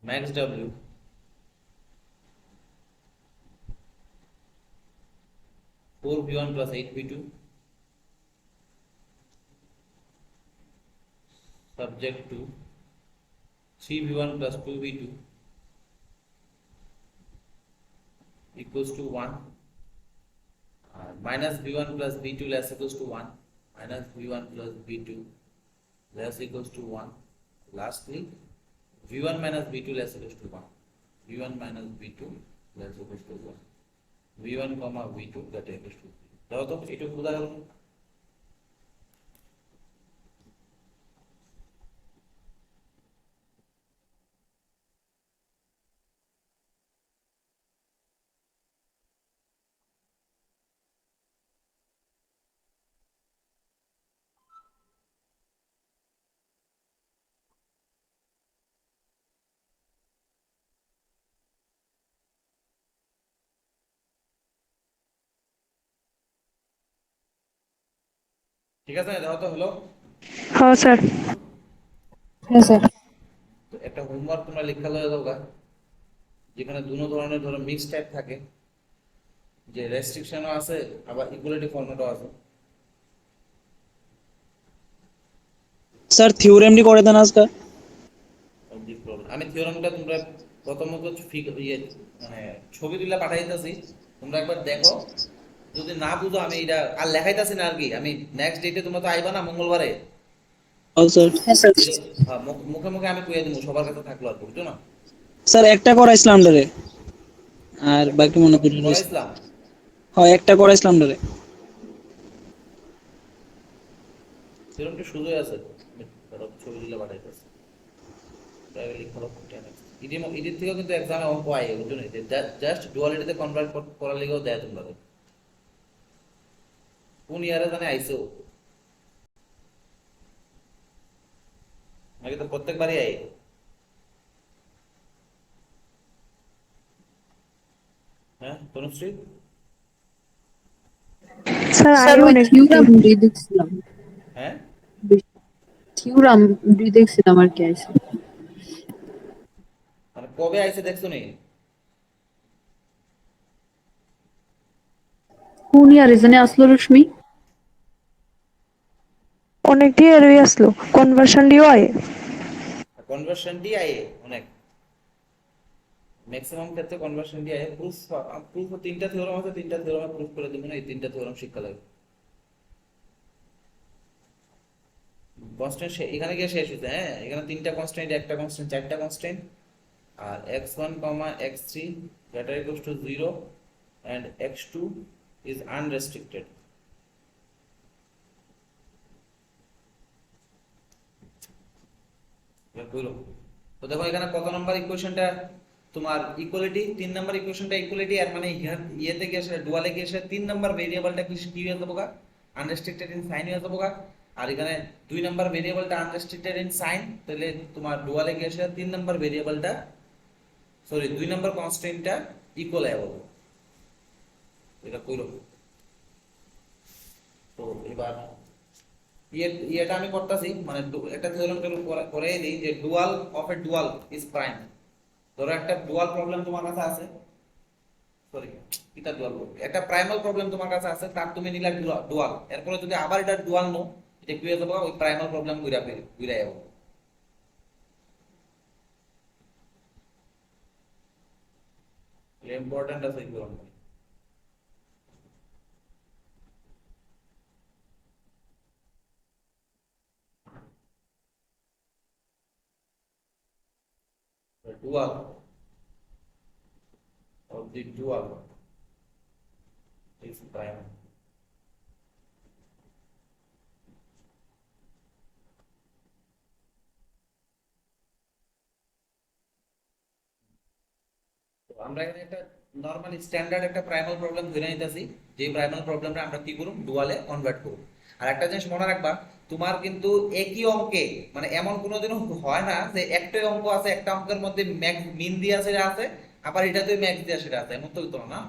max w four v1 plus 8v2 subject to 3v1 plus 2v2 equals to 1 minus v1 plus v2 less equals to 1 minus v1 plus v2 less equals to 1, lastly v1 minus v2 less equals to 1, v1 minus v2 less equals to 1, v1 comma v2 that equals to 0। দাও তো এইটুকু উদাহরণ, ঠিক আছে দাও তো হলো। হ্যাঁ স্যার। হ্যাঁ স্যার। তো একটা হোমওয়ার্ক তোমরা লেখা লয়ে দাও গা, যেখানে দুটো ধরনের ধরো মিক্স টাইপ থাকে, যে রেস্ট্রিকশনও আছে আবার ইকুয়ালিটি ফর্মেটও আছে। স্যার থিওরেমটি করে দেন আজকে। অবজেক্ট প্রবলেম আমি থিওরামটা তোমরা প্রথমত মানে ছবি তুলে পাঠাই দিতেছি, তোমরা একবার দেখো। যদি না বুঝো আমি এটা আর লেখাইতেছি না আর কি, আমি নেক্সট ডেটে তোমরা তো আইবা না মঙ্গলবারে, ও স্যার। Yes, sir. মুখে মুখে আমি কইয়া দিব, সবার কাছে থাকলো আর কি, বুঝছো না? স্যার একটা করাইছিলাম ডরে, আর বাকি মনে করি রয়েছে। পড়াইছিলাম হয় একটা করাইছিলাম ডরে। থিওরামটা সুযোগ আছে, ছবি তুলে পাঠাইতেছি। এটির থেকেও কিন্তু এক্সামে অঙ্ক আয়, বুঝছো না? জাস্ট ডুয়ালিটিতে কনভার্ট করার লিগেও দেয় তোমরা, কোন ইয়ারে জানে আইসো, নাকি তো প্রত্যেকবারই আই। হ্যাঁ তনুশ্রী, স্যার স্যার আগে ওই অনেক থিওরাম দেখছিলাম, হ্যাঁ থিওরাম দেখছিলাম আর কি আছে। মানে কবে আইসে দেখছো নি? কোন ইয়ারে জানে আসলো রশ্মি? অনেক দিয়ে রয়ে আসলো কনভার্সন দিও আয়। কনভার্সনটি আয় অনেক, ম্যাক্সিমাম ক্ষেত্রে কনভার্সনটি আয়। প্রুফ প্রুফ তিনটা থিওরাম আছে, তিনটা থিওরাম প্রুফ করে দেবো না, এই তিনটা থিওরাম শিক্ষা লাগবে। কনস্ট্যান্ট এখানে গিয়ে শেষ হয়েছে, হ্যাঁ এখানে তিনটা কনস্ট্যান্ট, একটা কনস্ট্যান্ট, চারটা constant, R x1, x3 greater equals to 0 and x2 is unrestricted. তো দেখো এখানে কত নাম্বার ইকুয়েশনটা তোমার ইকুয়ালিটি, 3 নাম্বার ইকুয়েশনটা ইকুয়ালিটি, আর মানে ইয়েতে গিয়ে আসলে ডুয়ালে গিয়ে আসলে 3 নাম্বার ভেরিয়েবলটা কি হয়ে যাবো গা, আনরেস্ট্রিক্টেড ইন সাইন হয়ে যাবো গা। আর এখানে 2 নাম্বার ভেরিয়েবলটা আনরেস্ট্রিক্টেড ইন সাইন, তাহলে তোমার ডুয়ালে গিয়ে আসলে 3 নাম্বার ভেরিয়েবলটা, সরি 2 নাম্বার কনস্ট্যান্টটা ইকুয়াল হয়ে যাবে। এটা কইলো। তো এবার ইয়েটা আমি করতেছি, মানে একটা থিওরেম করে দিই যে dual of A dual is prime. ধরো একটা ডুয়াল প্রবলেম তোমার কাছে আছে, সরি এটা ডুয়াল, একটা প্রাইমাল প্রবলেম তোমার কাছে আছে, তার তুমি নিলা ডুয়াল, এরপরে যদি আবার এটা ডুয়াল নো, এটা কি হয়ে যাবে, ওই প্রাইমাল প্রবলেম ঘুরে যাবে। ইম্পর্টেন্ট আছে এগুলো। Dual of the dual is prime. তো আমরা এখানে একটা নরমালি স্ট্যান্ডার্ড একটা প্রাইমাল প্রবলেম ধরে নিতেছি, যে প্রাইমাল প্রবলেমটা আমরা কি করব, ডুয়ালে কনভার্ট করব। আর একটা জিনিস মনে রাখবা, তোমার কিন্তু একই অঙ্কে মানে এমন কোনোদিনও হয় না যে একটাই অঙ্ক আছে, একটা অঙ্কের মধ্যে ম্যাক্স মিন দিয়া সেটা আছে, আবার এটাতে ম্যাক্স দিয়া সেটা আছে, এমন তো হতো না।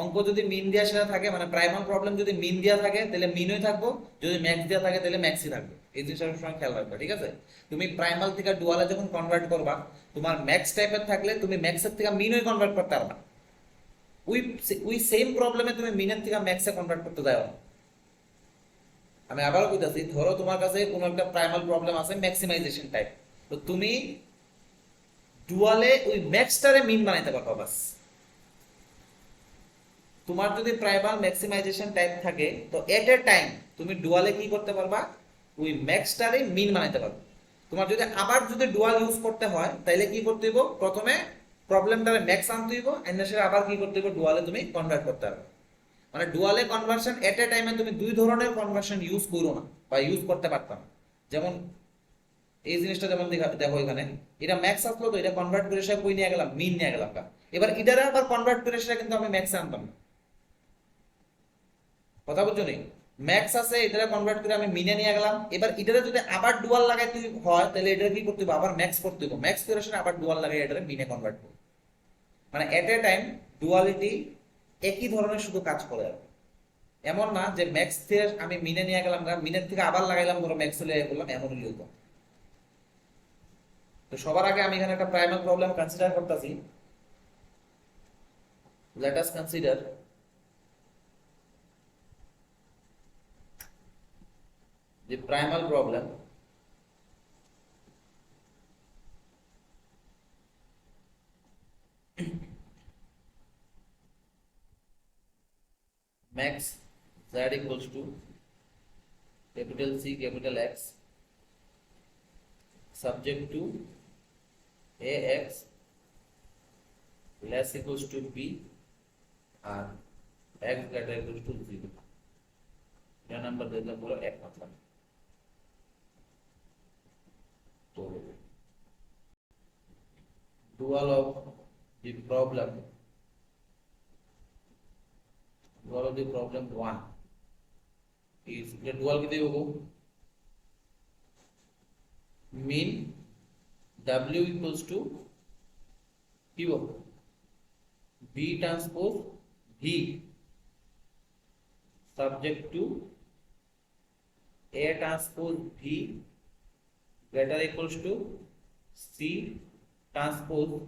অঙ্ক যদি মিন দিয়া সেটা থাকে, মানে প্রাইমাল প্রবলেম যদি মিন দিয়া থাকে তাহলে মিনই থাকবো, যদি ম্যাক্স দিয়া থাকে তাহলে ম্যাক্সই থাকবে। এই জিনিসটা সবসময় খেয়াল রাখবে, ঠিক আছে? তুমি প্রাইমাল থেকে ডুয়ালে যখন কনভার্ট করবা, তোমার ম্যাক্স টাইপের থাকলে তুমি ম্যাক্সের থেকে মিনই কনভার্ট করতে পারবা। ওই ওই সেম প্রবলেমে তুমি মিনের থেকে ম্যাক্সে কনভার্ট করতে যাও না। আমি আবারও কইতাছি, ধরো তোমার কাছে কোনো একটা প্রাইমাল প্রবলেম আছে ম্যাক্সিমাইজেশন টাইপ, তো তুমি ডুয়ালে ওই ম্যাক্সটারে মিন বানাইতে পারবা বাস। তোমার যদি প্রাইমাল ম্যাক্সিমাইজেশন টাইপ থাকে, তো এট এ টাইম তুমি ডুয়ালে কি করতে পারবা, ওই ম্যাক্সটারে মিন বানাইতে পারবা। তোমার যদি আবার যদি ডুয়াল ইউজ করতে হয়, তাহলে কি করতে হইব, প্রথমে প্রবলেমটারে ম্যাক্স আনতে হইব, এন্ড সেটা আবার কি করতে হইব, ডুয়ালে তুমি কনভার্ট করতে পারবে। মানে ডুয়ালে কনভার্সন এট এ টাইমে তুমি দুই ধরনের কনভার্সন ইউজ করো না, বা ইউজ করতে পারতাম। যেমন এই জিনিসটা যেমন দেখো এখানে এটা ম্যাক্স আসলো, তো এটা কনভার্ট করে সেটা কই নিয়ে গেলাম, মিন নিয়ে গেলাম। এবার এটারে আবার কনভার্ট করে সেটা কিন্তু আমি ম্যাক্সে আনতাম না। কথা বুঝছো নি? ম্যাক্স আছে, এটারে কনভার্ট করে আমি মিনে নিয়ে গেলাম। এবার এটারে যদি আবার ডুয়াল লাগাইতে হয়, তাহলে এটারে কি করতে হবে, আবার ম্যাক্স করতে হবে, ম্যাক্স করে সেটা আবার ডুয়াল লাগাই এটারে মিনে কনভার্ট করব। মানে এট এ টাইম ডুয়ালিটি একই ধরনের শুধু কাজ করে। আর এমন না যে ম্যাক্স থেকে আমি মিনে নিয়ে গেলাম, মিনের থেকে আবার লাগাইলাম, ধরো ম্যাক্স লিয়ে করলাম, এমন হইলো তো। তো সবার আগে আমি এখানে একটা প্রাইমাল প্রবলেম কনসিডার করতেছি। Let us consider the primal problem max z equals to capital C capital X subject to ax less equals to b and x greater equals to 0 यह नंबर दे दिया पूरा एक मतलब तो dual of the problem 1 is the dual कितने होगा mean w equals to q b transpose v subject to a transpose v greater equals to c transpose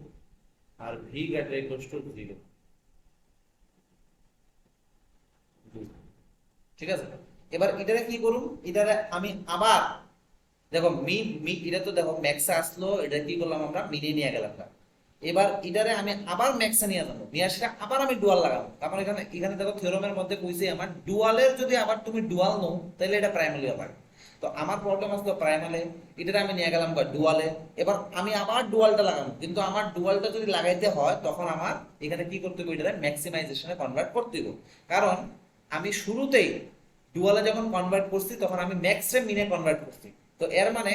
और v greater equals to 0 ঠিক আছে এবার এটারে কি করুম এটারে আমি আবার দেখো এটা তো দেখো ম্যাক্সে আসলো এটা কি করলাম আমরা মিনে নিয়ে গেলাম এবার এটারে আমি আবার ম্যাক্সে নিয়ে যাবো নিয়ে আসলে আবার আমি ডুয়াল লাগাবো কারণ এখানে এখানে দেখো থিওরামের মধ্যে কইছে আমার ডুয়ালের যদি আবার তুমি ডুয়াল নাও তাহলে এটা প্রাইমারি হবে তো আমার প্রবলেম আসলো প্রাইমারি এটারে আমি নিয়ে গেলাম ডুয়ালে এবার আমি আবার ডুয়ালটা লাগাবো কিন্তু আমার ডুয়ালটা যদি লাগাইতে হয় তখন আমার এখানে কি করতে হবে এটারে ম্যাক্সিমাইজেশনে কনভার্ট করতে হবে কারণ আমি শুরুতেই ডুয়ালে যখন কনভার্ট করছি তখন আমি ম্যাক্সে মিনে কনভার্ট করছি তো এর মানে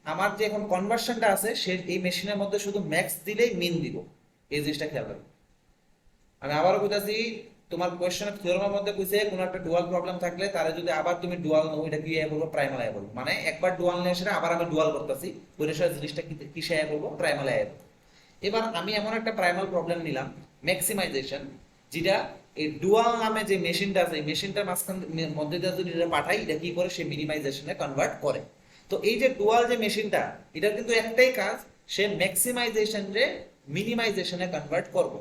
আমার যে এখন কনভার্সনটা আছে সে এই মেশিনের মধ্যে শুধু ম্যাক্স দিলেই মিন দিব এই জিনিসটা খেয়াল রাখবে আমি আবারও কইতাছি তোমার কোশ্চেনের থিওরামের মধ্যে কইছে কোন একটা ডুয়াল প্রবলেম থাকলে তারে যদি আবার তুমি ডুয়াল নাও এটা কি বলবো প্রাইমাল আয় বলবো মানে একবার ডুয়াল নিয়ে এসে আবার আমি ডুয়াল করতেছি পরিষ্কার জিনিসটা কিসে আয় বলবো প্রাইমাল আয় এবার আমি এমন একটা প্রাইমাল প্রবলেম নিলাম ম্যাক্সিমাইজেশন যেটা এই ডুয়াল নামে যে মেশিনটা আছে এই মেশিনটার মাঝখান মধ্যে দিয়ে যদি এটা পাঠাই এটা কি করে সে মিনিমাইজেশনে কনভার্ট করে তো এই যে ডুয়াল যে মেশিনটা এটা কিন্তু একটাই কাজ সে ম্যাক্সিমাইজেশন রে মিনিমাইজেশনে কনভার্ট করব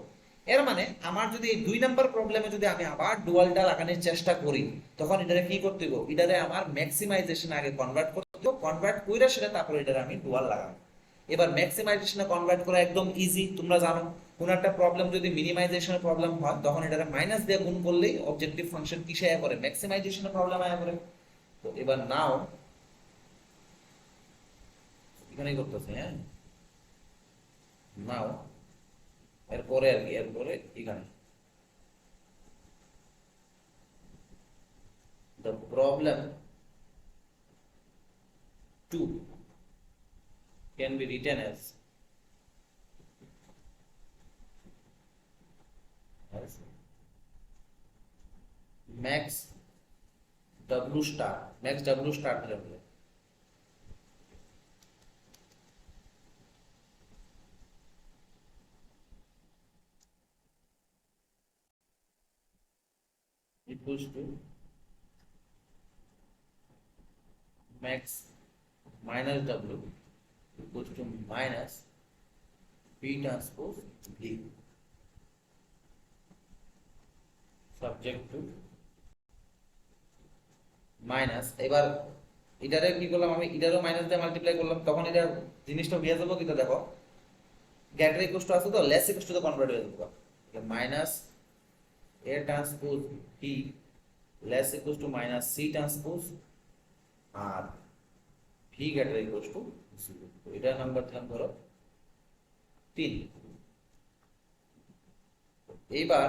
এর মানে আমার যদি এই 2 নাম্বার প্রবলেমে যদি আমি আবার ডুয়ালটা লাগানোর চেষ্টা করি তখন এটারে কি করতে হবে এটারে আমার ম্যাক্সিমাইজেশনে আগে কনভার্ট করতে হবে কনভার্ট কইরা সেটা তারপর এটারে আমি ডুয়াল লাগাবো এবার ম্যাক্সিমাইজেশনে কনভার্ট করা একদম ইজি তোমরা জানো কোন একটা প্রবলেম যদি মিনিমাইজেশনের প্রবলেম হয় তখন এটারে মাইনাস দিয়ে গুণ করলেই অবজেক্টিভ ফাংশন কিসে আয় করে ম্যাক্সিমাইজেশনের প্রবলেম আয় করে তো এবার নাও এখানেই করতেছে হ্যাঁ নাও এরপরে আর কি এরপরে এখানে the problem 2 can be written as max w star level equals to max minus w equals to minus b transpose v subject to minus এবার এটারে কি করলাম আমি এটারও মাইনাস দিয়ে মাল্টিপ্লাই করলাম তখন এটা জিনিসটা হয়ে যাবে কিটা দেখো গ্রেটার ইকুয়াল টু আছে তো লেস ইকুয়াল টু কনভার্ট হয়ে যাবে minus a transpose b less equals to minus c transpose আর v greater equals to 0 তো এটা নাম্বার দিলাম ধরো 3 এবার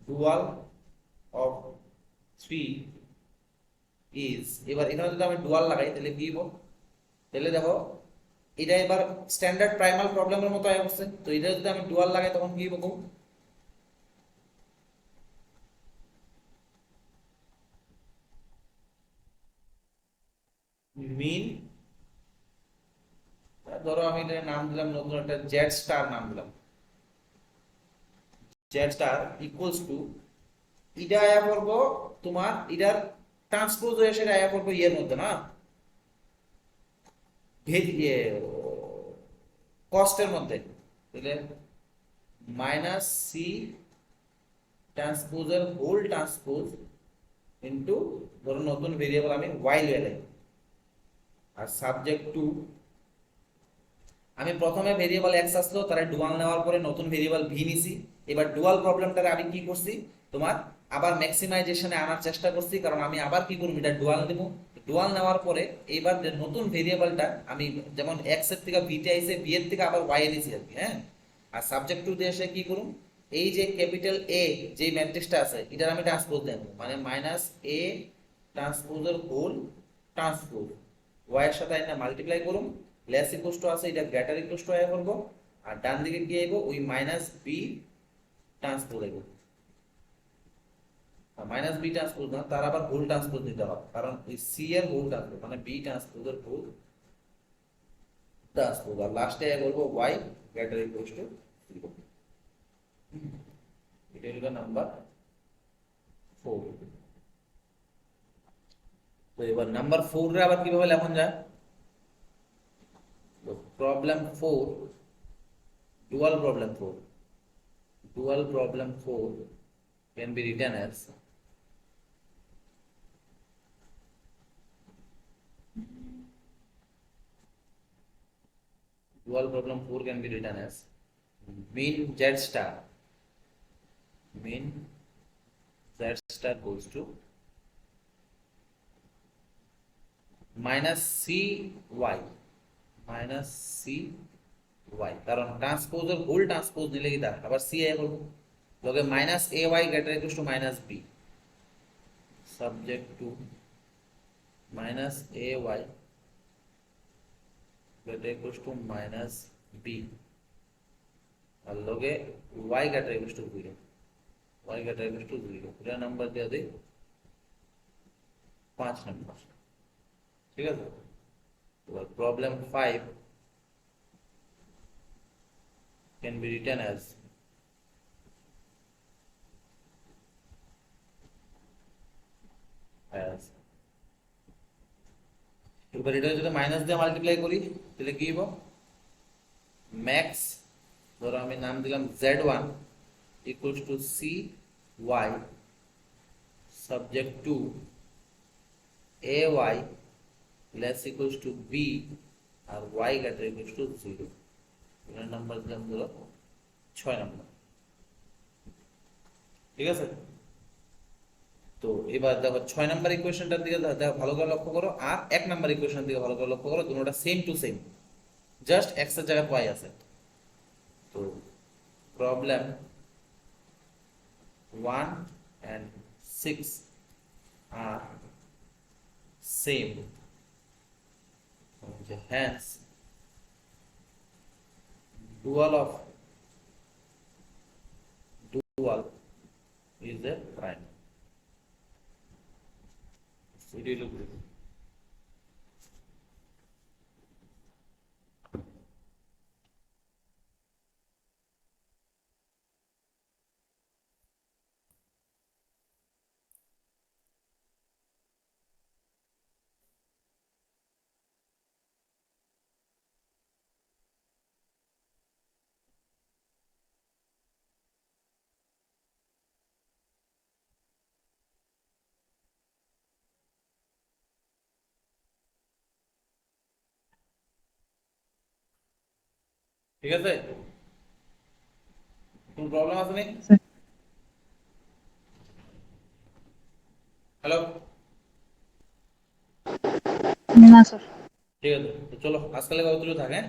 dual of 3 is এবার এখানে যদি আমি ডুয়াল লাগাই তাহলে কি হবে তাহলে দেখো এটা এবার স্ট্যান্ডার্ড প্রাইমাল প্রবলেমের মতো আসছে তো এটা যদি আমি ডুয়াল লাগাই তখন কি হবে মিন ধরো আমি এটার নাম দিলাম নতুন একটা জেড স্টার নাম দিলাম জেড স্টার ইকুয়ালস টু এটা আয়া করব তোমার এটার ট্রান্সপোজ হয়ে সেটা আয়া করব এর মধ্যে না কস্টের মধ্যে তাহলে মাইনাস সি ট্রান্সপোজের হোল ট্রান্সপোজ ইনটু ধরো নতুন ভেরিয়েবল আমি ওয়াই লিখলাম আর সাবজেক্ট টু আমি প্রথমে ভেরিয়েবল এক্স আসলো তারা ডুয়াল নেওয়ার পরে নতুন ভেরিয়েবল ভি নিছি এবার ডুয়াল প্রবলেমটারে আমি কি করছি, তোমার আবার ম্যাক্সিমাইজেশনে আনার চেষ্টা করছি, কারণ আমি আবার কি করব, এটা ডুয়াল নেব। ডুয়াল নেওয়ার পরে এইবার যে নতুন ভেরিয়েবলটা আমি যেমন এক্স এর থেকে বি তে আইছে, বি এর থেকে আবার ওয়াই এ নিছি আর কি, হ্যাঁ। আর সাবজেক্ট টু দিয়ে এসে কি করুম, এই যে ক্যাপিটাল এ যে ম্যাট্রিক্সটা আছে এটার আমি ট্রান্সপোজ দেব, মানে মাইনাস এ ট্রান্সপোজের হোল ট্রান্সপোজ ওয়াই এর সাথে এটা মাল্টিপ্লাই করুম, লেস ইকুয়ালস টু আছে এটা গ্রেটার ইকুয়ালস টু আই করব, আর ডান দিকে কি আইব, ওই মাইনাস বি ট্রান্সপোজ আইব। মাইনাস বি ট্রান্সপোজ না, তার আবার হোল ট্রান্সপোজ দিতে হবে, কারণ ওই সি এর হোল ট্রান্সপোজ মানে বি ট্রান্সপোজের হোল ট্রান্সপোজ, আর লাস্টে বলবো ওয়াই গ্রেটার ইকুয়ালস টু 0। এটা হলো নাম্বার 4। তো এবার নাম্বার 4 রে আবার কিভাবে লেখন যায়, problem 4, dual problem 4, dual problem 4 can be written as dual problem 4 can be written as mean z star, mean z star goes to minus cy, minus cy, কারণ ট্রান্সপোজের হোল ট্রান্সপোজ নিলে কি দাঁড়ায়, আবার সি আই বলবো, লগে minus A Y greater equals to minus B, subject to minus A Y greater equals to minus B, আর লগে Y greater equals to 0, Y greater equals to 0। এটা নাম্বার দিয়ে দেই 5 নাম্বার, ঠিক আছে। এবার problem 5 can be written as এবার এটা যদি মাইনাস দিয়ে মাল্টিপ্লাই করি তাহলে কি হবে, ম্যাক্স ধরো আমি নাম দিলাম z1 equals to cy subject to ay less equals to b R y greater equals to 0। এর নাম্বার দিলাম ধরো 6 নাম্বার, ঠিক আছে। তো এবার দেখো 6 নাম্বার ইকুয়েশনটার দিকে দেখো ভালো করে লক্ষ্য করো, আর 1 নাম্বার ইকুয়েশনের দিকে ভালো করে লক্ষ্য করো, দুটোটা same to same, just x এর জায়গায় y আছে। তো problem 1 and 6 are same, hence dual is a prime। এটাই হলো proof। ঠিক আছে, কোন প্রবলেম আছে নি? হ্যালো, না স্যার। ঠিক আছে, তো চলো আজকাল কতটুকু থাকে, হ্যাঁ?